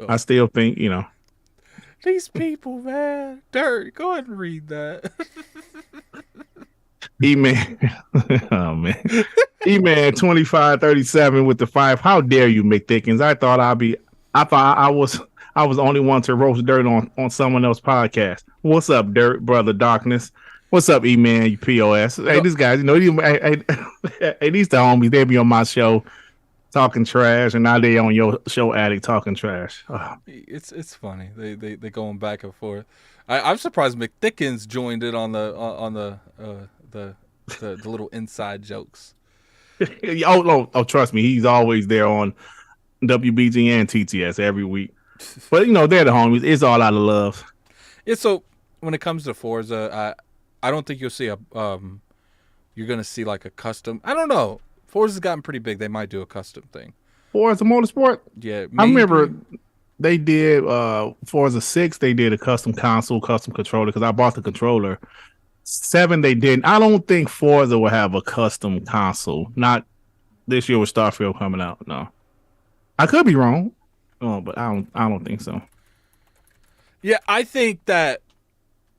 I still think these people, man. Dirt, go ahead and read that. E-Man, oh man, E-Man 2537 with the 5. How dare you, McDickens? I thought I was the only one to roast Dirt on someone else's podcast. What's up, Dirt, brother Darkness? What's up, E-Man, you POS? Hey, these guys, hey, these the homies, they be on my show talking trash, and now they on your show, Addict, talking trash. Oh. It's funny. They going back and forth. I'm surprised McDickens joined it on the little inside jokes. Oh, trust me, he's always there on WBG and TTS every week. But they're the homies. It's all out of love. Yeah. So when it comes to Forza, I don't think you'll see you're gonna see like a custom. I don't know. Forza's gotten pretty big. They might do a custom thing. Forza Motorsport? Yeah. Maybe. I remember they did Forza 6, they did a custom console, custom controller, because I bought the controller. 7, they didn't. I don't think Forza will have a custom console. Not this year with Starfield coming out. No. I could be wrong. Oh, but I don't think so. Yeah, I think that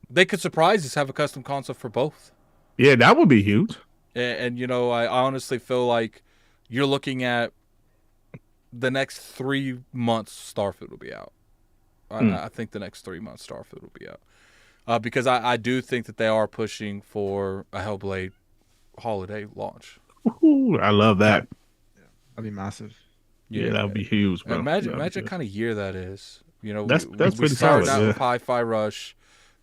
they could surprise us, have a custom console for both. Yeah, that would be huge. And I honestly feel like you're looking at the next 3 months Starfield will be out. I think the next 3 months Starfield will be out. Because I do think that they are pushing for a Hellblade holiday launch. Ooh, I love that. That'd be massive. Yeah, that would be huge, bro. Imagine what kind of year that is. You know, that's we pretty started solid. out with Hi-Fi Rush,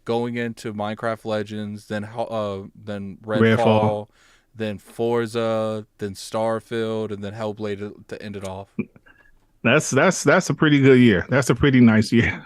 going into Minecraft Legends, then Redfall, then Forza, then Starfield, and then Hellblade to end it off. That's a pretty good year. That's a pretty nice year.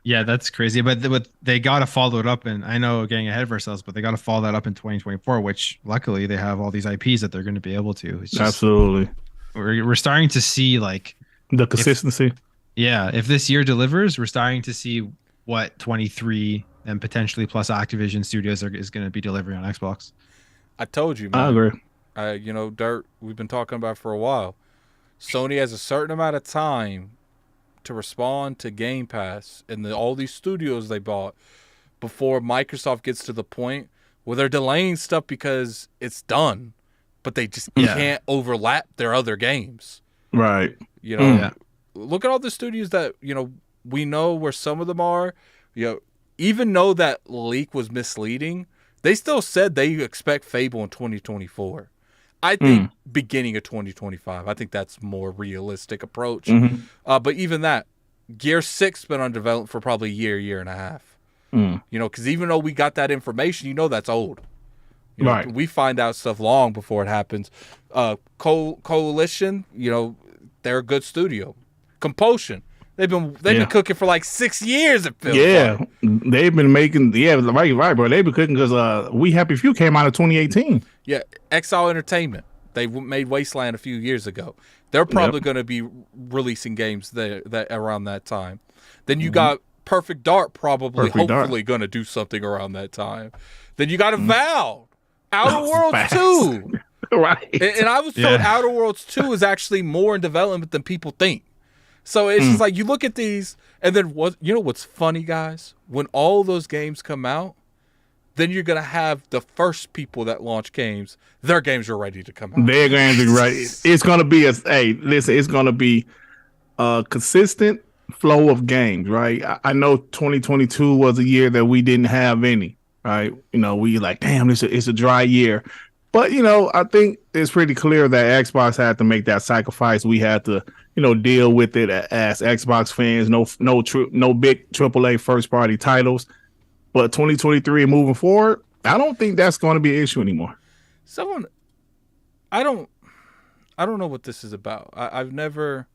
Yeah, that's crazy. But they got to follow it up, and I know getting ahead of ourselves, but they got to follow that up in 2024. Which luckily they have all these IPs that they're going to be able to. It's just, Absolutely, we're starting to see like the consistency. If this year delivers, we're starting to see what 23 and potentially plus Activision Studios is going to be delivering on Xbox. I told you, man. I agree. You know, Dirt, we've been talking about it for a while. Sony has a certain amount of time to respond to Game Pass and all these studios they bought before Microsoft gets to the point where they're delaying stuff because it's done, but they just can't overlap their other games. Right. You know, look at all the studios that, you know, we know where some of them are. You know, even though that leak was misleading, they still said they expect Fable in 2024. I think beginning of 2025. I think that's more realistic approach. But even that, Gear 6 been on development for probably a year and a half. You know, because even though we got that information, you know that's old. You know, right. We find out stuff long before it happens. Coalition, you know, they're a good studio. Compulsion, they've been cooking for like 6 years. It feels like. They've been making right, bro. They've been cooking because We Happy Few came out in 2018. Yeah, Exile Entertainment. They made Wasteland a few years ago. They're probably going to be releasing games that around that time. Then you got Perfect Dark, hopefully going to do something around that time. Then you got Avowed, Outer Worlds 2. Right. And I was told Outer Worlds 2 is actually more in development than people think. So it's just like you look at these, and then you know what's funny, guys? When all those games come out, then you're going to have the first people that launch games, their games are ready to come out. Their games are ready. It's going to be it's going to be a consistent flow of games, right? I know 2022 was a year that we didn't have any, right? You know, we like, damn, it's a dry year. But, you know, I think it's pretty clear that Xbox had to make that sacrifice. We had to, you know, deal with it as Xbox fans. No big AAA first party titles. But 2023 and moving forward, I don't think that's going to be an issue anymore. I don't know what this is about. I've never.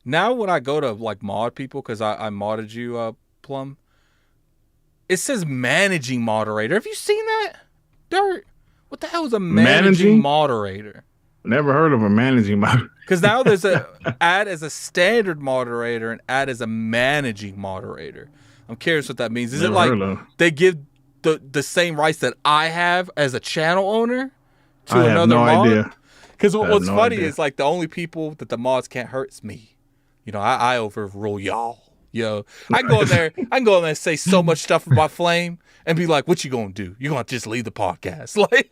Now when I go to like mod people, because I modded you, Plum. It says managing moderator. Have you seen that, Dirt? What the hell is a managing moderator? Never heard of a managing moderator. Because now there's a add as a standard moderator and add as a managing moderator. I'm curious what that means. Is it like they give the same rights that I have as a channel owner to another mod? Idea. Because what's funny is like the only people that the mods can't hurt is me. You know, I overrule y'all. Yo, I can go in there and say so much stuff about Flame and be like, "What you gonna do? You gonna just leave the podcast?" Like,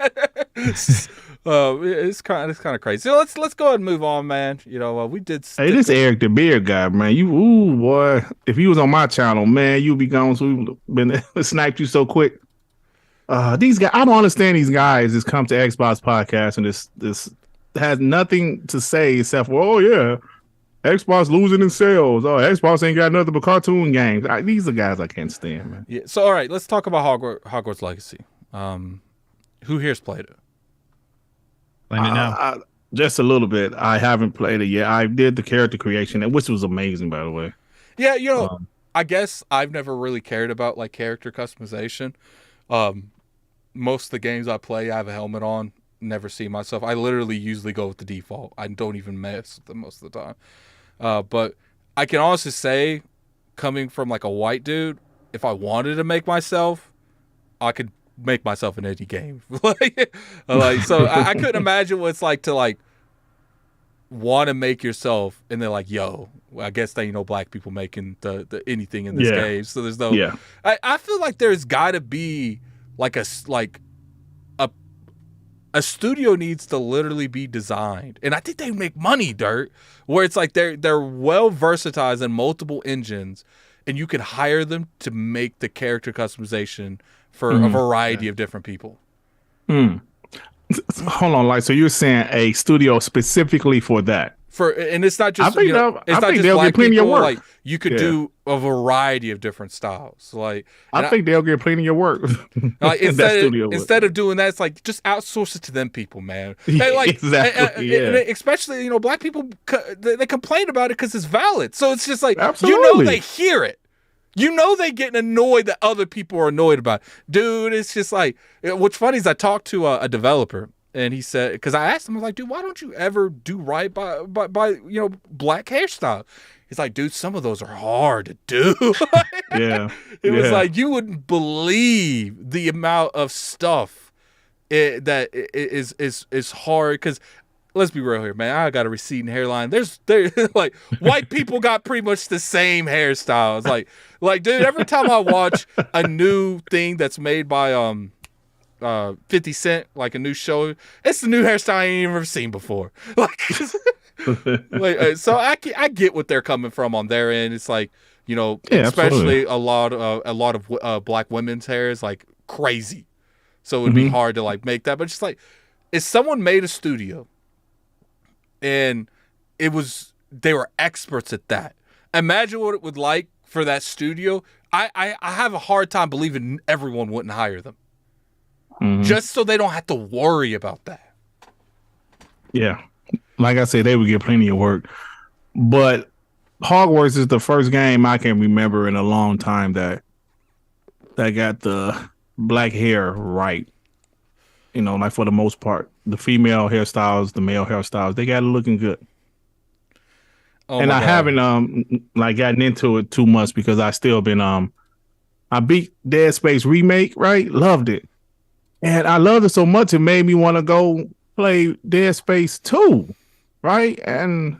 it's kind of crazy. So let's go ahead and move on, man. You know, we did. Hey, this Eric the Beard guy, man. Boy, if he was on my channel, man, you'd be gone. So we been sniped you so quick. These guys, I don't understand these guys. Just come to Xbox podcast and this has nothing to say except for, oh yeah, Xbox losing in sales. Oh, Xbox ain't got nothing but cartoon games. These are guys I can't stand, man. Yeah. So all right, let's talk about Hogwarts Legacy. Who here's played it? Playing it now. Just a little bit. I haven't played it yet. I did the character creation, which was amazing, by the way. Yeah, you know, I guess I've never really cared about like character customization. Most of the games I play, I have a helmet on. Never see myself. I literally usually go with the default. I don't even mess with them most of the time. But I can honestly say, coming from like a white dude, if I wanted to make myself, I could make myself in any game. So I couldn't imagine what it's like to like want to make yourself, and they're like, "Yo, well, I guess they ain't no black people making the anything in this game." So there's no. Yeah. I feel like there's got to be like a a studio needs to literally be designed, and I think they make money, Dirt, where it's like they're well versatile in multiple engines, and you can hire them to make the character customization for a variety of different people. Hold on, like, so you're saying a studio specifically for that? And it's not just I think they'll get plenty of work. Like you could do a variety of different styles. Like I think they'll get plenty of work. Like instead of doing that, it's like just outsource it to them people, man. They, like, exactly. And especially black people, they complain about it because it's valid. So it's just like they hear it. They getting annoyed that other people are annoyed about it. Dude, it's just like, what's funny is I talked to a developer, and he said, because I asked him, I was like, dude, why don't you ever do right by black hairstyle? He's like, dude, some of those are hard to do. It was like, you wouldn't believe the amount of stuff that is hard. Because let's be real here, man. I got a receding hairline. There's like white people got pretty much the same hairstyles. Like, dude, every time I watch a new thing that's made by 50 Cent, like a new show, it's the new hairstyle I ain't ever seen before. So I get what they're coming from on their end. It's like, especially a lot of black women's hair is like crazy, so it would be hard to like make that. But just like, if someone made a studio and they were experts at that, imagine what it would like for that studio. I have a hard time believing everyone wouldn't hire them. Just so they don't have to worry about that. Yeah. Like I said, they would get plenty of work. But Hogwarts is the first game I can remember in a long time that got the black hair right. Like for the most part. The female hairstyles, the male hairstyles, they got it looking good. And I haven't gotten into it too much because I still been I beat Dead Space Remake, right? Loved it. And I loved it so much, it made me want to go play Dead Space 2, right? And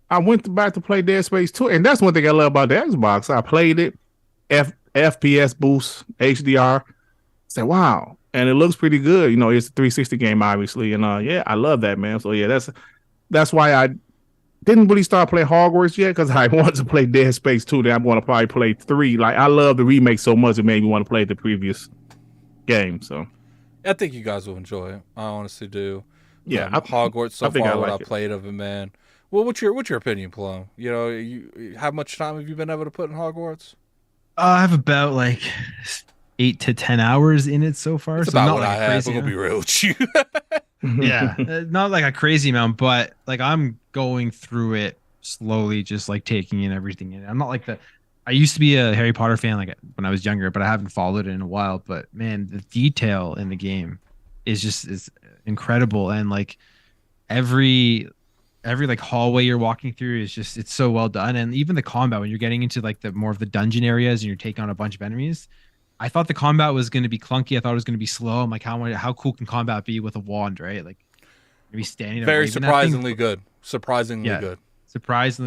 I went back to play Dead Space 2. And that's one thing I love about the Xbox. I played it, FPS boost, HDR. Said, wow. And it looks pretty good. It's a 360 game, obviously. And I love that, man. So, yeah, that's why I didn't really start playing Hogwarts yet, because I wanted to play Dead Space 2. Then I'm going to probably play 3. Like, I love the remake so much, it made me want to play the previous game, so. I think you guys will enjoy it. I honestly do. Yeah, Hogwarts so far, what I it. played of it, man. Well, what's your opinion, Plum? How much time have you been able to put in Hogwarts? I have about like 8 to 10 hours in it so far. It's so about not what like I have. I'm gonna be real with you. Yeah, not like a crazy amount, but like I'm going through it slowly, just like taking in everything in. I'm not like I used to be a Harry Potter fan like when I was younger, but I haven't followed it in a while. But man, the detail in the game is incredible, and like every like hallway you're walking through it's so well done. And even the combat, when you're getting into like the more of the dungeon areas and you're taking on a bunch of enemies, I thought the combat was going to be clunky. I thought it was going to be slow. I'm like, how cool can combat be with a wand, right? Like maybe standing there. Very surprisingly good. Surprisingly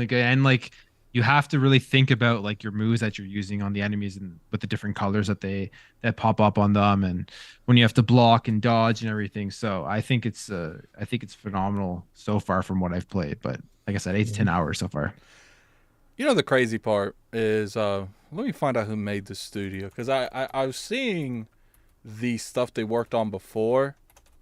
good. And like you have to really think about like your moves that you're using on the enemies and with the different colors that pop up on them, and when you have to block and dodge and everything. So I think it's phenomenal so far from what I've played. But like I said, 8 to 10 hours so far. The crazy part is let me find out who made this studio, because I was seeing the stuff they worked on before.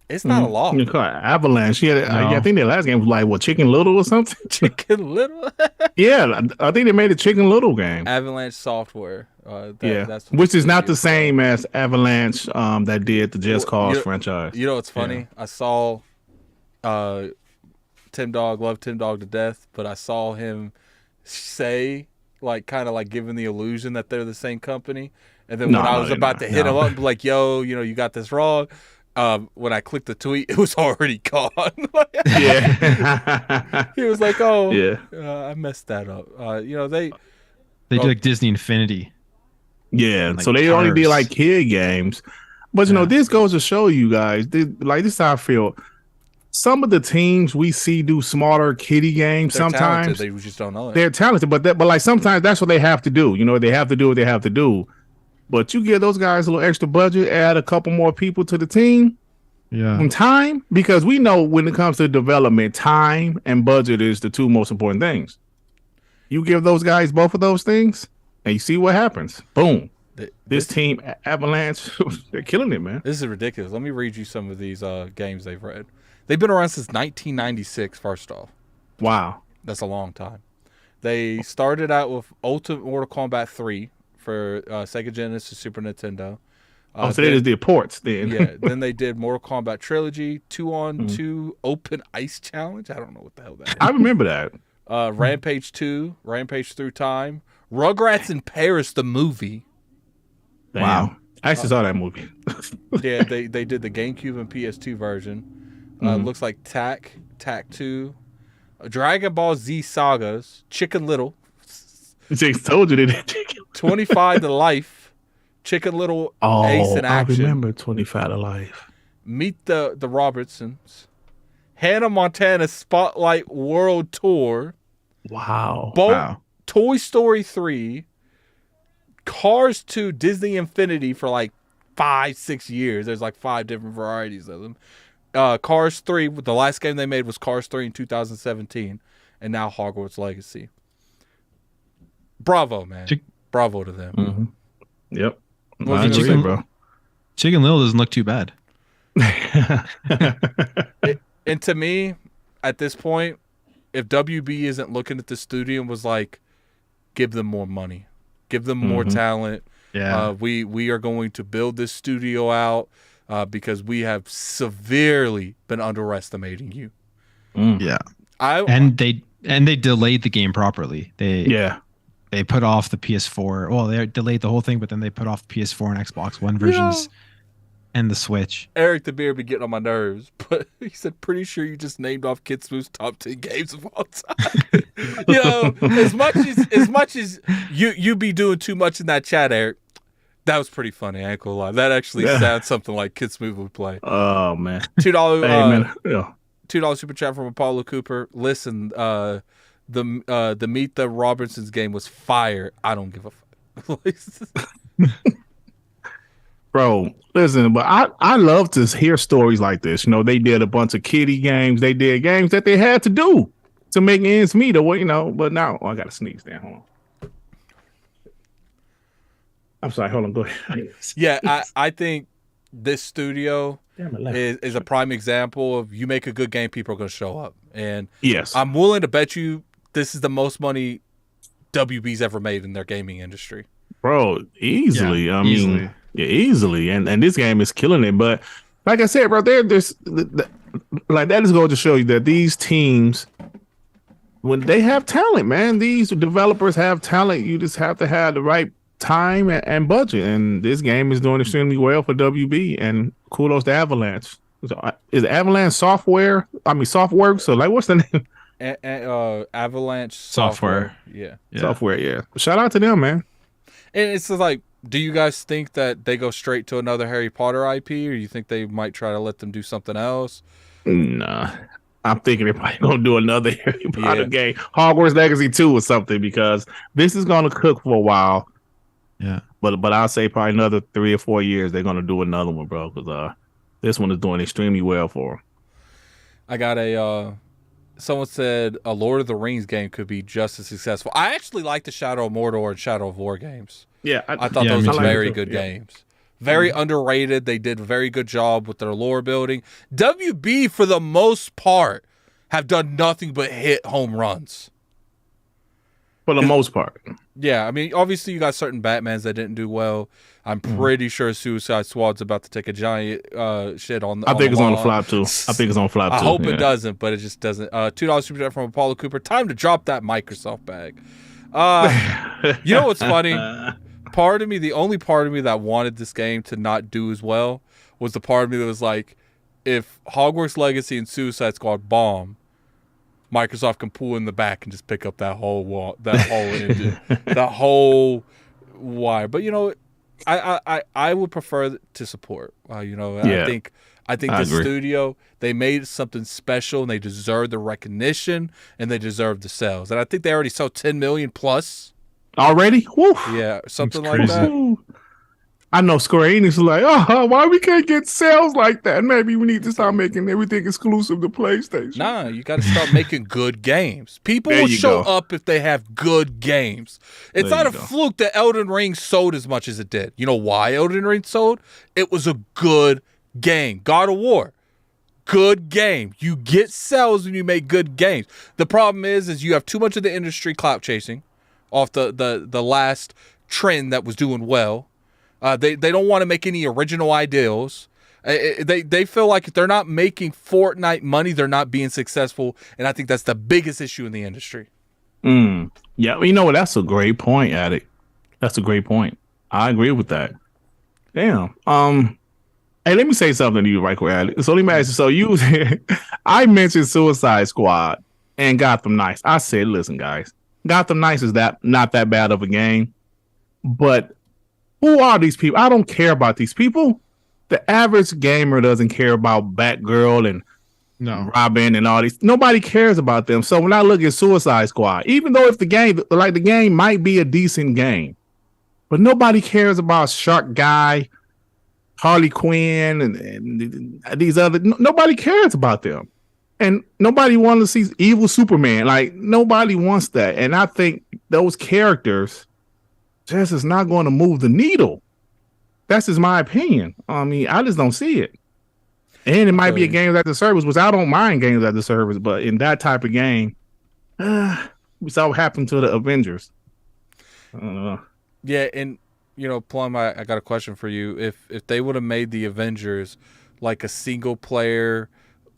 It's not a lot. You call it Avalanche. Yeah, I think their last game was like Chicken Little or something. Chicken Little. Yeah, I think they made a Chicken Little game. Avalanche Software. That's which is not the same as Avalanche that did the Just Cause franchise. It's funny. Yeah. I saw Tim Dog, love Tim Dog to death, but I saw him say like kind of like giving the illusion that they're the same company, and then when I was about to hit him up and be like, yo, you got this wrong. When I clicked the tweet, it was already gone. Yeah. He was like, "Oh, yeah, I messed that up." They do like Disney Infinity. Yeah, like so they cars. only did like kid games, but this goes to show you guys, this is how I feel. Some of the teams we see do smaller kiddie games. They're sometimes talented. They just don't know it. They're talented, but like sometimes that's what they have to do. They have to do what they have to do. But you give those guys a little extra budget, add a couple more people to the team, Yeah. Time, because we know when it comes to development, time and budget is the two most important things. You give those guys both of those things, and you see what happens. Boom. This team, Avalanche, they're killing it, man. This is ridiculous. Let me read you some of these games they've read. They've been around since 1996, first off. Wow. That's a long time. They started out with Ultimate Mortal Kombat 3 for Sega Genesis, Super Nintendo. So they just did ports then. Yeah. Then they did Mortal Kombat Trilogy, 2-on-2 Open Ice Challenge. I don't know what the hell that is. I remember that. Rampage 2, Rampage Through Time, Rugrats in Paris, the movie. Damn. Wow. I actually saw that movie. Yeah, they did the GameCube and PS2 version. Looks like Tak 2, Dragon Ball Z Sagas, Chicken Little. James told you they did 25 to Life. Chicken Little, Ace in Action. I remember 25 to Life. Meet the Robertsons. Hannah Montana Spotlight World Tour. Wow. Wow. Toy Story 3. Cars 2 Disney Infinity for like 5-6 years. There's like 5 different varieties of them. Cars 3, the last game they made was Cars 3 in 2017. And now Hogwarts Legacy. Bravo, man. Bravo to them. Mm-hmm. Yep. Chicken Little doesn't look too bad. And to me, at this point, if WB isn't looking at the studio and was like, give them more money, give them more talent. Yeah. We are going to build this studio out because we have severely been underestimating you. Yeah. And they delayed the game properly. They put off the PS4. Well, they delayed the whole thing, but then they put off the PS4 and Xbox One versions and the Switch. Eric the Beard be getting on my nerves, but he said, pretty sure you just named off Kid Smooth's top 10 games of all time. As much as you be doing too much in that chat, Eric, that was pretty funny. I ain't gonna lie. That actually sounds something like Kid Smooth would play. Oh, man. $2 hey, man. Yeah. $2 super chat from Apollo Cooper. Listen, the Meet the Robinsons game was fire. I don't give a fuck. Bro, listen, but I love to hear stories like this. They did a bunch of kiddie games. They did games that they had to do to make ends meet, or but now I gotta sneeze down. Hold on. I'm sorry, hold on, go ahead. Yeah, I think this studio is a prime example of you make a good game, people are gonna show up. And yes, I'm willing to bet you this is the most money WB's ever made in their gaming industry. Bro, easily. Yeah, easily. Easily. And this game is killing it. But like I said, bro, there's like that is going to show you that these teams, when they have talent, man, these developers have talent. You just have to have the right time and budget. And this game is doing extremely well for WB. And kudos to Avalanche. Is Avalanche software? I mean, Softworks. So, like, what's the name? Avalanche Software. Yeah. Software, yeah. Shout out to them, man. And it's like, do you guys think that they go straight to another Harry Potter IP, or you think they might try to let them do something else? Nah. I'm thinking they're probably going to do another Harry Potter game. Hogwarts Legacy 2 or something, because this is going to cook for a while. Yeah. But I'll say probably another 3 or 4 years they're going to do another one, bro, because this one is doing extremely well for them. I got someone said a Lord of the Rings game could be just as successful. I actually like the Shadow of Mordor and Shadow of War games. Yeah, I thought those were very good games. Very underrated. They did a very good job with their lore building. WB, for the most part, have done nothing but hit home runs. For the most part. Yeah, I mean, obviously you got certain Batmans that didn't do well. I'm pretty sure Suicide Squad's about to take a giant shit on the I think it's on the flop, too. I hope it doesn't, but it just doesn't. $2 super chat from Apollo Cooper. Time to drop that Microsoft bag. You know what's funny? The only part of me that wanted this game to not do as well was the part of me that was like, if Hogwarts Legacy and Suicide Squad bomb, Microsoft can pull in the back and just pick up that whole wire. But I would prefer to support. I think the studio, they made something special and they deserve the recognition and they deserve the sales. And I think they already sold 10 million plus. Already? Woo. Yeah, something like that. I know Square Enix is like, oh, why we can't get sales like that? Maybe we need to start making everything exclusive to PlayStation. Nah, you got to start making good games. People There will you show go. up if they have good games. It's There not you a go. fluke that Elden Ring sold as much as it did. You know why Elden Ring sold? It was a good game. God of War, good game. You get sales when you make good games. The problem is you have too much of the industry clout chasing off the last trend that was doing well. They don't want to make any original ideas. They feel like if they're not making Fortnite money, they're not being successful, and I think that's the biggest issue in the industry. Yeah, you know what? That's a great point, Addict. That's a great point. I agree with that. Damn. Hey, let me say something to you right quick, Addict. So let me ask you. So you, I mentioned Suicide Squad and Gotham Knights. I said, listen, guys, Gotham Knights is not that bad of a game, but who are these people? I don't care about these people. The average gamer doesn't care about Batgirl and Robin and all these. Nobody cares about them. So when I look at Suicide Squad, even though if the game might be a decent game, but nobody cares about Shark Guy, Harley Quinn, and these other. Nobody cares about them, and nobody wants to see evil Superman. Like nobody wants that, and I think those characters just is not going to move the needle. That's just my opinion. I mean, I just don't see it. And it might be a games as a service, which I don't mind games as a service, but in that type of game, we saw what happened to the Avengers. I don't know. Yeah, and Plum, I got a question for you. If they would have made the Avengers like a single player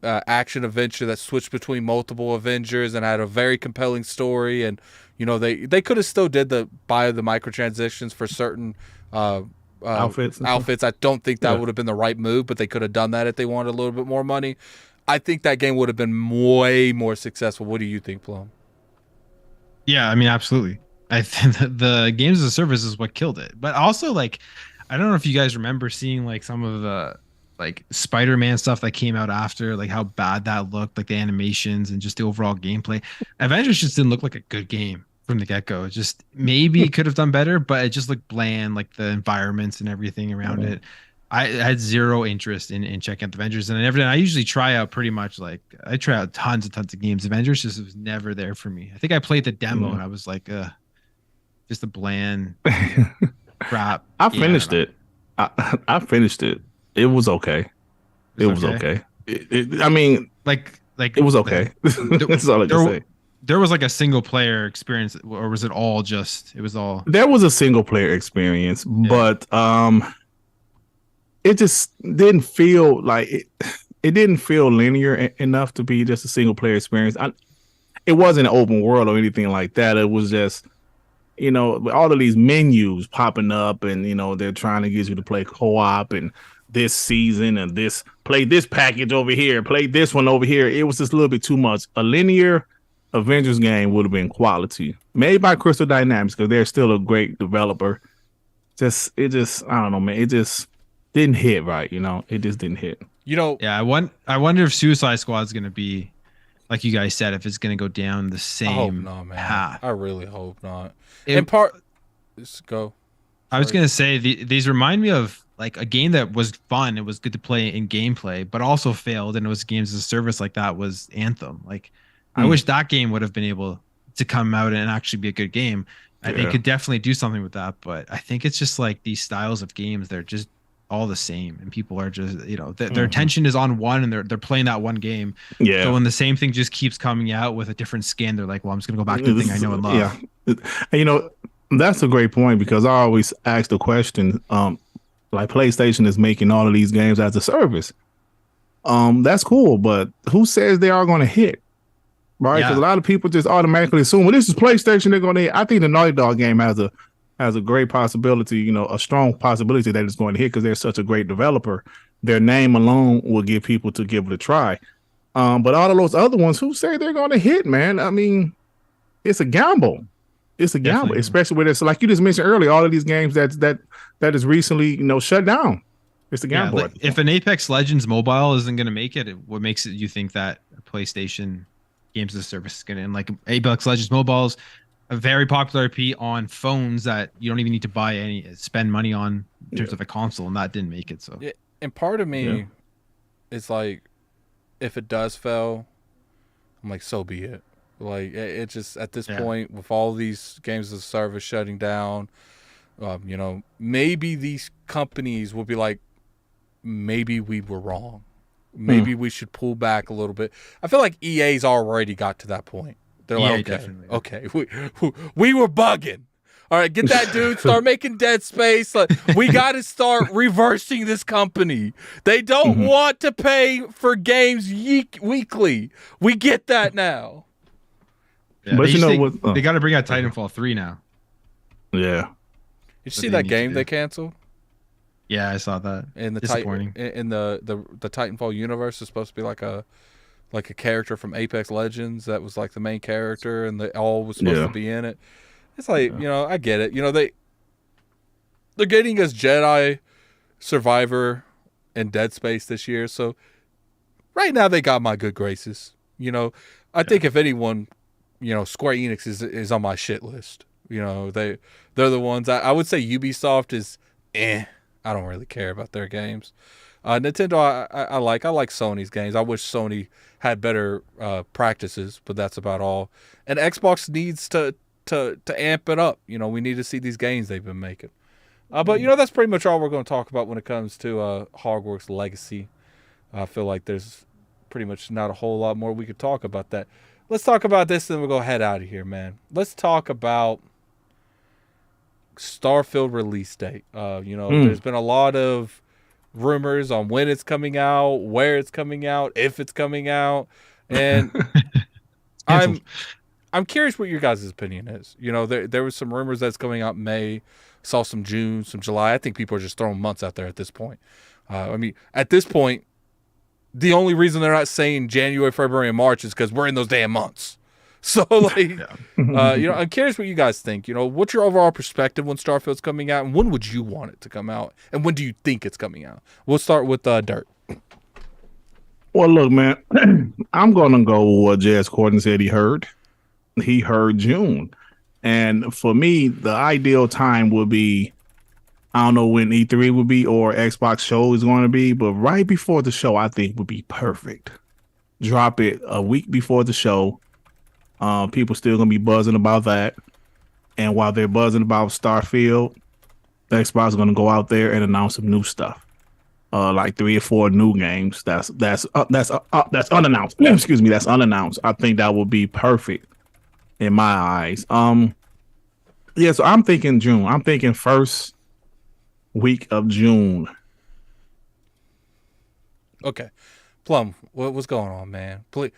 action adventure that switched between multiple Avengers and had a very compelling story, and they could have still did buy the microtransactions for certain outfits. I don't think that would have been the right move, but they could have done that if they wanted a little bit more money. I think that game would have been way more successful. What do you think, Plum? Yeah, I mean, absolutely. I think the games as a service is what killed it. But also, like, I don't know if you guys remember seeing like some of the like Spider-Man stuff that came out after, like how bad that looked, like the animations and just the overall gameplay. Avengers just didn't look like a good game from the get-go. Just maybe it could have done better, but it just looked bland, like the environments and everything around it. I had zero interest in checking out the Avengers, and I usually try out pretty much like I try out tons of games. Avengers just was never there for me. I think I played the demo and I was like, just a bland crap. I finished it. I finished it. It was okay. It was okay. I mean, like it was okay. That's all I can say. There was like a single player experience, or was it all just? It was all. There was a single player experience, but it just didn't feel like it. It didn't feel linear enough to be just a single player experience. It wasn't an open world or anything like that. It was just, all of these menus popping up, and they're trying to get you to play co-op and this season and play this package over here, play this one over here. It was just a little bit too much. A linear Avengers game would have been quality, made by Crystal Dynamics, because they're still a great developer. I don't know, man. It just didn't hit right. It just didn't hit. Yeah, I wonder if Suicide Squad is going to be, like you guys said, if it's going to go down the same I hope not, man. path. I really hope not. Just go. I was going to say these remind me of like a game that was fun. It was good to play in gameplay, but also failed, and it was games as a service like that was Anthem. Like, I wish that game would have been able to come out and actually be a good game. They could definitely do something with that, but I think it's just like these styles of games, they're just all the same, and people are just, their attention is on one, and they're playing that one game. Yeah. So when the same thing just keeps coming out with a different skin, they're like, well, I'm just gonna go back to the thing I know and love. Yeah. And that's a great point, because I always ask the question, like PlayStation is making all of these games as a service. That's cool, but who says they are going to hit? Right? Because a lot of people just automatically assume, well, this is PlayStation, they're going to hit. I think the Naughty Dog game has a great possibility, a strong possibility that it's going to hit, because they're such a great developer. Their name alone will get people to give it a try. But all of those other ones, who say they're going to hit, man? I mean, it's a gamble. It's a gamble, definitely. Especially with it. So like you just mentioned earlier, all of these games that is recently, shut down. It's a gamble. Yeah, if an Apex Legends mobile isn't going to make it, what makes it you think that PlayStation games as a service is going to? And like Apex Legends mobiles, a very popular IP on phones that you don't even need to spend money on in terms of a console, and that didn't make it. So Yeah, and part of me is like, if it does fail, I'm like, so be it. Like, it just, at this point, with all these games as a service shutting down, maybe these companies will be like, maybe we were wrong. Maybe we should pull back a little bit. I feel like EA's already got to that point. They're like, okay, we were bugging. All right, get that dude, start making Dead Space. Like, we got to start reversing this company. They don't want to pay for games weekly. We get that now. Yeah, but they got to bring out Titanfall 3 now. Yeah. Did you see that game they canceled? Yeah, I saw that. And the Titanfall universe is supposed to be like a character from Apex Legends that was like the main character, and they all was supposed to be in it. It's like, I get it. They're getting us Jedi, Survivor, and Dead Space this year, so right now they got my good graces. I think if anyone, Square Enix is on my shit list. They're the ones. I would say Ubisoft is I don't really care about their games. Nintendo, I like Sony's games. I wish Sony had better practices, but that's about all. And Xbox needs to amp it up. We need to see these games they've been making. But that's pretty much all we're going to talk about when it comes to Hogwarts Legacy. I feel like there's pretty much not a whole lot more we could talk about that. Let's talk about this, and then we'll go head out of here, man. Let's talk about Starfield release date. There's been a lot of rumors on when it's coming out, where it's coming out, if it's coming out, and I'm curious what your guys' opinion is. There was some rumors that's coming out in May, saw some June, some July. I think people are just throwing months out there at this point. At this point, the only reason they're not saying January, February, and March is because we're in those damn months. So, I'm curious what you guys think. What's your overall perspective when Starfield's coming out, and when would you want it to come out, and when do you think it's coming out? We'll start with Dirt. Well, look, man, I'm going to go with what Jazz Corden said he heard. He heard June. And for me, the ideal time would be, I don't know when E3 would be or Xbox show is going to be, but right before the show, I think would be perfect. Drop it a week before the show. People still gonna be buzzing about that, and while they're buzzing about Starfield, the Xbox is gonna go out there and announce some new stuff, like 3 or 4 new games. That's unannounced. Excuse me, that's unannounced. I think that would be perfect in my eyes. So I'm thinking June. I'm thinking first week of June. Okay. Plum, what's going on, man? Please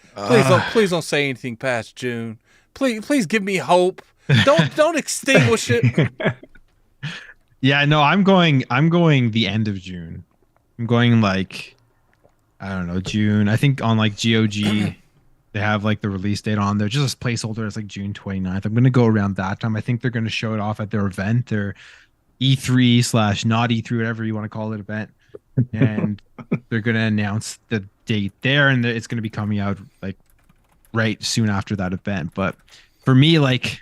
don't say anything past June. Please give me hope. Don't extinguish it. Yeah, no, I'm going the end of June. I'm going like, I don't know, June. I think on like GOG they have like the release date on there. Just a placeholder. It's like June 29th. I'm going to go around that time. I think they're going to show it off at their event, their E3/not E3, whatever you want to call it, event. And they're going to announce the date there, and it's going to be coming out like right soon after that event. But for me, like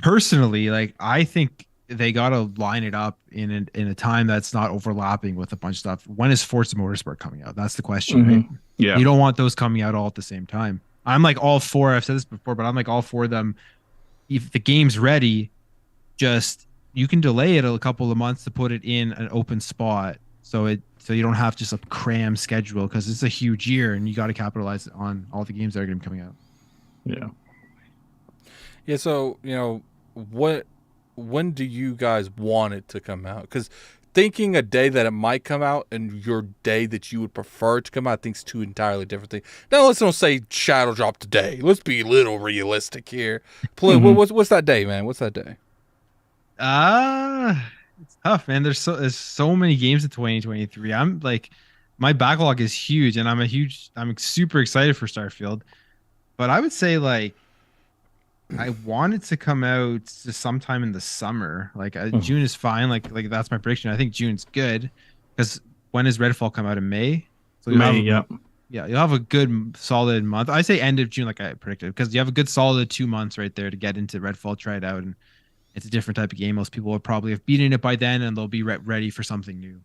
personally, like I think they got to line it up in a time that's not overlapping with a bunch of stuff. When is Forza Motorsport coming out? That's the question, right? Yeah. You don't want those coming out all at the same time. I'm like all for, I've said this before, but I'm like all for them. If the game's ready, just you can delay it a couple of months to put it in an open spot. So you don't have just a cram schedule, because it's a huge year and you got to capitalize on all the games that are going to be coming out. Yeah. Yeah. So, when do you guys want it to come out? Because thinking a day that it might come out and your day that you would prefer to come out, I think is two entirely different things. Now, let's don't say Shadow drop today. Let's be a little realistic here. What's that day, man? What's that day? It's tough, man. There's so many games in 2023. I'm like, my backlog is huge, and I'm super excited for Starfield. But I would say like I want it to come out just sometime in the summer. Like June is fine. Like that's my prediction. I think June's good, because when does Redfall come out, in May? So May, yeah. Yeah, you'll have a good solid month. I say end of June, like I predicted, because you have a good solid 2 months right there to get into Redfall, try it out, and it's a different type of game. Most people will probably have beaten it by then, and they'll be ready for something new.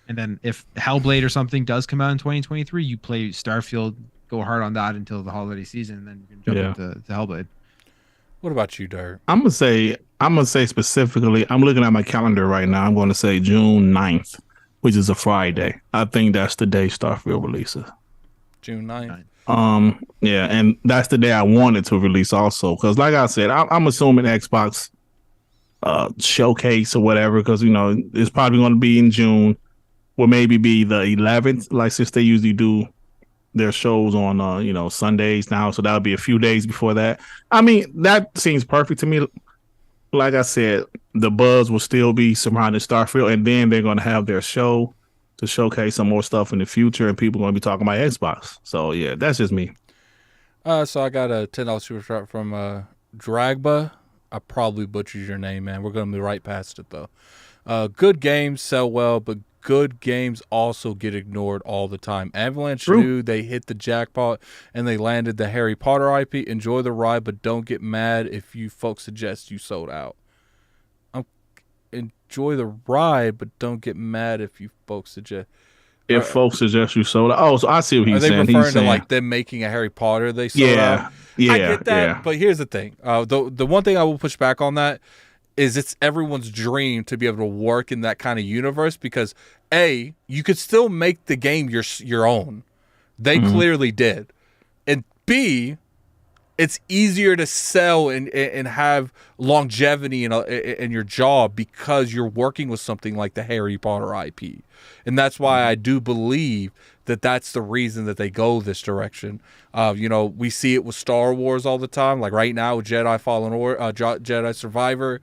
And then if Hellblade or something does come out in 2023, you play Starfield, go hard on that until the holiday season, and then you can jump into Hellblade. What about you, Dirt? I'm gonna say specifically, I'm looking at my calendar right now. I'm gonna say June 9th, which is a Friday. I think that's the day Starfield releases. June 9th. Yeah, and that's the day I wanted to release also, because like I said, I'm assuming Xbox showcase or whatever, because it's probably going to be in June, or maybe be the 11th, like since they usually do their shows on Sundays now, so that'll be a few days before that. I mean, that seems perfect to me. Like I said, the buzz will still be surrounding Starfield, and then they're going to have their show to showcase some more stuff in the future, and people are going to be talking about Xbox. So yeah, that's just me. So I got a $10 super chat from Dragba. I probably butchered your name, man. We're going to be right past it though. Good games sell well, but good games also get ignored all the time. Avalanche knew they hit the jackpot and they landed the Harry Potter IP. Enjoy the ride, but don't get mad if you folks suggest you sold out. Enjoy the ride, but don't get mad if you folks suggest. If folks suggest you sold out. Oh, so I see what he's saying. Are they referring to like them making a Harry Potter they sold out? Yeah, I get that, but here's the thing. The one thing I will push back on that is it's everyone's dream to be able to work in that kind of universe, because A, you could still make the game your own. They clearly did. And B, it's easier to sell and have longevity in your job because you're working with something like the Harry Potter IP. And that's why I do believe that that's the reason that they go this direction. We see it with Star Wars all the time. Like right now with Jedi Fallen Order, Jedi Survivor,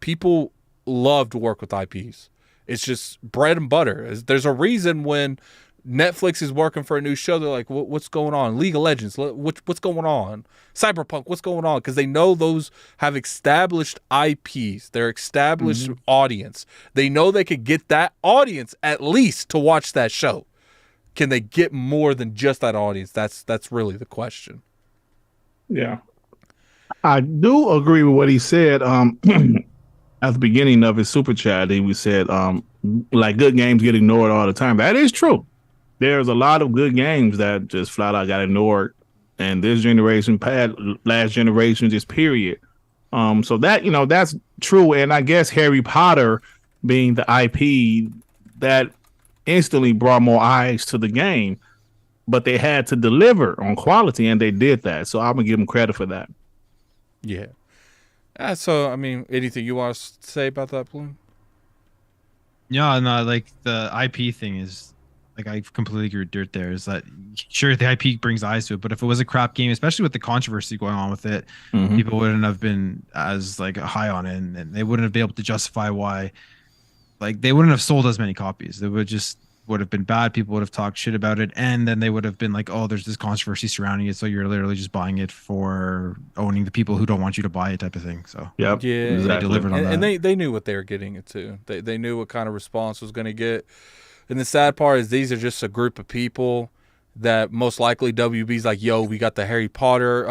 people love to work with IPs. It's just bread and butter. There's a reason when Netflix is working for a new show, they're like, what's going on? League of Legends, what's going on? Cyberpunk, what's going on? Because they know those have established IPs. They're established audience. They know they could get that audience at least to watch that show. Can they get more than just that audience? That's really the question. Yeah. I do agree with what he said. At the beginning of his super chat, he said, like good games get ignored all the time. That is true. There's a lot of good games that just flat out got ignored, and this generation, last generation, just period. So that that's true, and I guess Harry Potter being the IP that instantly brought more eyes to the game, but they had to deliver on quality, and they did that. So I'm gonna give them credit for that. Yeah. So I mean, anything you want to say about that, Bloom? Yeah, no, like the IP thing is. Like I completely agree with Dirt there. Is that sure the IP brings eyes to it, but if it was a crap game, especially with the controversy going on with it, people wouldn't have been as like high on it, and they wouldn't have been able to justify why. Like they wouldn't have sold as many copies. They would have been bad. People would have talked shit about it, and then they would have been like, "Oh, there's this controversy surrounding it, so you're literally just buying it for owning the people who don't want you to buy it," type of thing. So yep, yeah, exactly. They delivered on that, and they knew what they were getting into. They knew what kind of response was going to get. And the sad part is these are just a group of people that most likely WB's like, yo, we got the Harry Potter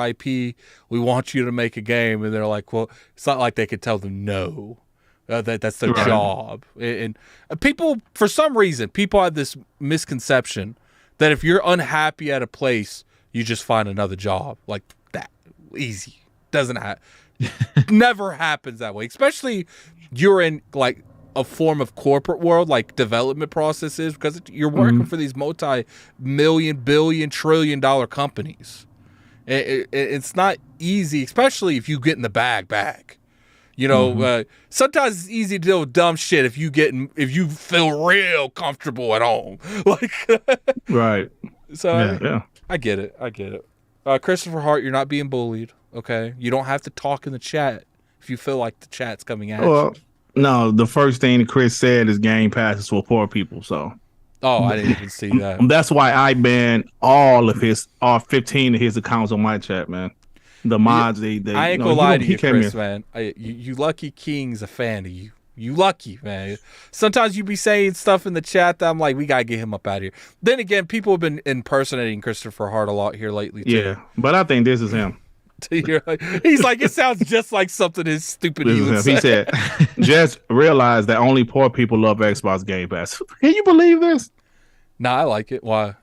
IP. We want you to make a game. And they're like, well, it's not like they could tell them no. That's their job. And people, for some reason, people have this misconception that if you're unhappy at a place, you just find another job. Like that. Easy. Doesn't happen. Never happens that way. Especially you're in like a form of corporate world, like development processes, because you're working for these multi-million, billion, trillion-dollar companies. It's not easy, especially if you get in the bag. Sometimes it's easy to deal with dumb shit if you feel real comfortable at home. Like, right. So yeah. I get it. Christopher Hart, you're not being bullied. Okay, you don't have to talk in the chat if you feel like the chat's coming at you. No, the first thing that Chris said is Gamepass is for poor people. So, I didn't even see that. That's why I banned all 15 of his accounts on my chat, man. The mods, they I ain't gonna lie to you, Chris, man. You lucky King's a fan of you. You lucky, man. Sometimes you be saying stuff in the chat that I'm like, we gotta get him up out of here. Then again, people have been impersonating Christopher Hart a lot here lately too. Yeah, but I think this is him. He's like, it sounds just like something his stupid he would say. He said, just realize that only poor people love Xbox Game Pass. Can you believe this? Nah, I like it. Why?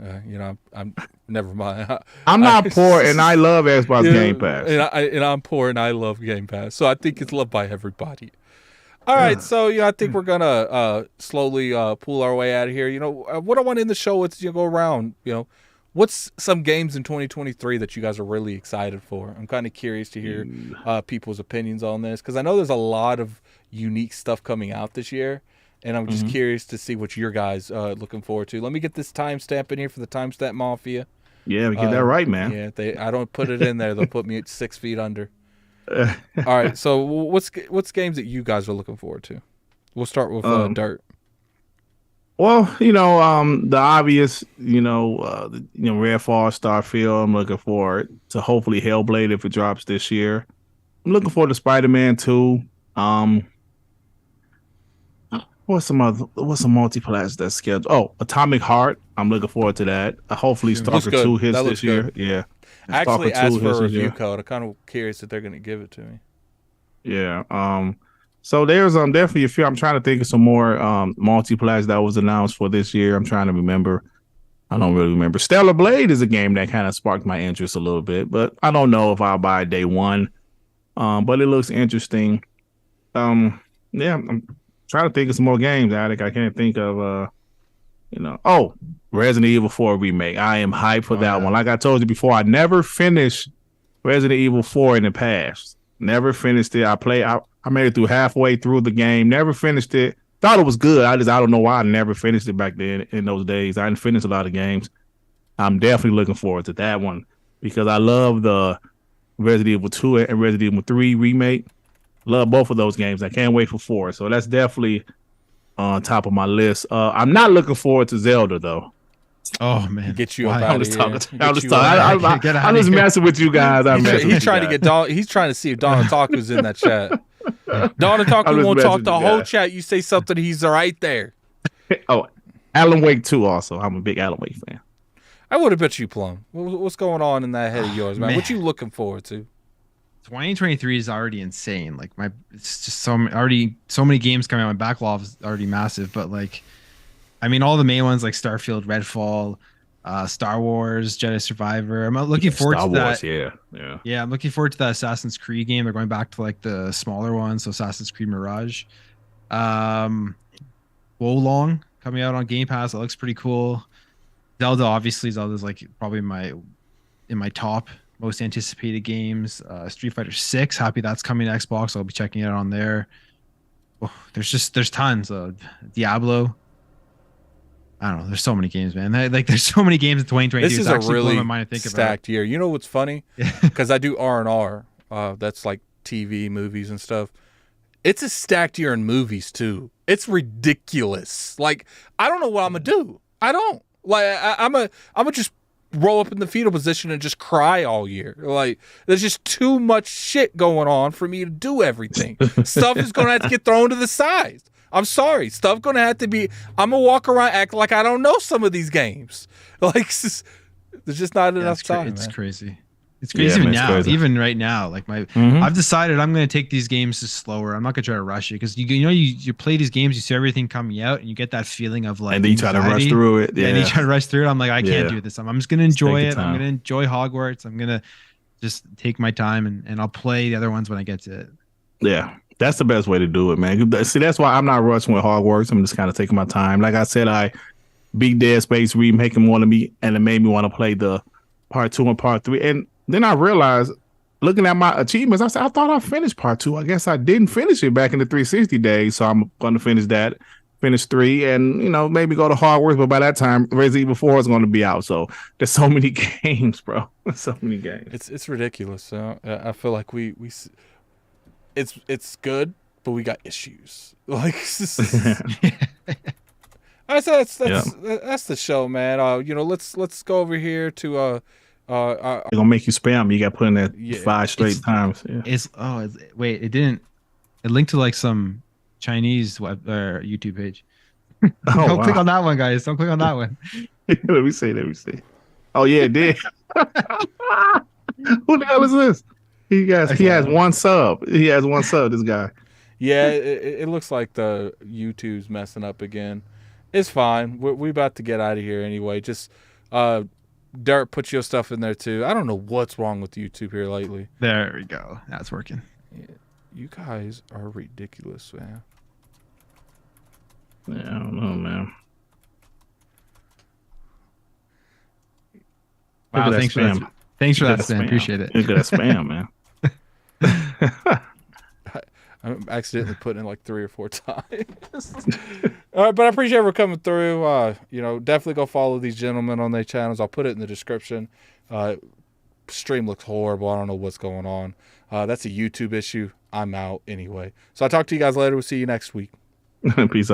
I'm never mind. I'm not poor and I love Xbox Game Pass. And I'm poor and I love Game Pass. So I think it's loved by everybody. All right, so I think we're gonna slowly pull our way out of here. What I want to end the show with is go around. What's some games in 2023 that you guys are really excited for? I'm kind of curious to hear people's opinions on this because I know there's a lot of unique stuff coming out this year. And I'm just curious to see what your guys looking forward to. Let me get this timestamp in here for the timestamp mafia. Yeah, we get that right, man. Yeah, I don't put it in there. They'll put me at 6 feet under. All right, so what's games that you guys are looking forward to? We'll start with Dirt. Well, the obvious, Redfall, Starfield. I'm looking forward to hopefully Hellblade if it drops this year. I'm looking forward to Spider-Man 2. What's some multiplayer that's scheduled? Oh, Atomic Heart. I'm looking forward to that. Hopefully Stalker 2 hits this year. Yeah. I actually asked for a review code. I'm kind of curious if they're going to give it to me. Yeah. So there's definitely a few. I'm trying to think of some more multiplayer that was announced for this year. I'm trying to remember. I don't really remember. Stellar Blade is a game that kind of sparked my interest a little bit, but I don't know if I'll buy it day one. But it looks interesting. I'm trying to think of some more games, Addict. I can't think of Resident Evil 4 remake. I am hyped for that one. Like I told you before, I never finished Resident Evil 4 in the past. Never finished it. I made it through halfway through the game. Never finished it. Thought it was good. I don't know why I never finished it back then in those days. I didn't finish a lot of games. I'm definitely looking forward to that one because I love the Resident Evil 2 and Resident Evil 3 remake. Love both of those games. I can't wait for 4. So that's definitely on top of my list. I'm not looking forward to Zelda though. Oh man, get you up out of here. I'm just messing with you guys. He's trying to get Don. He's trying to see if Don Otaku's in that chat. Don Otaku won't talk the whole chat. You say something, he's right there. Oh, Alan Wake 2 also. I'm a big Alan Wake fan. I would have bet you, Plum. What's going on in that head of yours, man? What you looking forward to? 2023 is already insane. Like it's just so many games coming out. My backlog is already massive, but all the main ones like Starfield, Redfall, Star Wars, Jedi Survivor. I'm looking forward to that. Yeah. I'm looking forward to that Assassin's Creed game. They're going back to the smaller ones, so Assassin's Creed Mirage. Wolong coming out on Game Pass. That looks pretty cool. Zelda's probably in my top most anticipated games. Street Fighter 6, happy that's coming to Xbox. I'll be checking it out on there. Oh, there's tons of Diablo. I don't know. There's so many games, man. There's so many games in 2022. This is a really stacked year. You know what's funny? Because I do R&R. That's like TV, movies, and stuff. It's a stacked year in movies too. It's ridiculous. I don't know what I'm gonna do. I don't. I'm a just roll up in the fetal position and just cry all year. There's just too much shit going on for me to do everything. Stuff is gonna have to get thrown to the side. I'm sorry. Stuff gonna have to be. I'm gonna walk around act like I don't know some of these games. There's just not enough time. It's crazy. It's crazy even now. Crazy. Even right now, I've decided I'm gonna take these games just slower. I'm not gonna try to rush it because you play these games, you see everything coming out, and you get that feeling of and then you try to rush through it. Yeah. And you try to rush through it. I'm like, I can't do this. I'm just gonna enjoy it. I'm gonna enjoy Hogwarts. I'm gonna just take my time and I'll play the other ones when I get to it. Yeah. That's the best way to do it, man. See, that's why I'm not rushing with Hogwarts. I'm just kind of taking my time. Like I said, I beat Dead Space remake and it made me want to play the part 2 and part 3. And then I realized, looking at my achievements, I said, I thought I finished part 2. I guess I didn't finish it back in the 360 days. So I'm going to finish that, finish 3, and maybe go to Hogwarts. But by that time, Resident Evil 4 is going to be out. So there's so many games, bro. So many games. It's ridiculous. I feel like it's good, but we got issues. That's the show, man. Let's go over here to they're gonna make you spam. You got put in that 5 straight times. Yeah. It linked to some Chinese web or YouTube page. Oh, Don't click wow. on that one, guys. Don't click on that one. Let me see. Oh yeah, it did. Who the hell is this? He has one sub. He has one sub. This guy. Yeah, it looks like the YouTube's messing up again. It's fine. We about to get out of here anyway. Just Dirt, put your stuff in there too. I don't know what's wrong with YouTube here lately. There we go. That's working. Yeah, you guys are ridiculous, man. Yeah, I don't know, man. Wow, thanks for that. Thanks for that, Spam. Appreciate it. Look at that spam, man. I'm accidentally putting in like 3 or 4 times. All right, but I appreciate everyone coming through. Definitely go follow these gentlemen on their channels. I'll put it in the description. Stream looks horrible. I don't know what's going on. That's a YouTube issue. I'm out anyway. So I'll talk to you guys later. We'll see you next week. Peace out.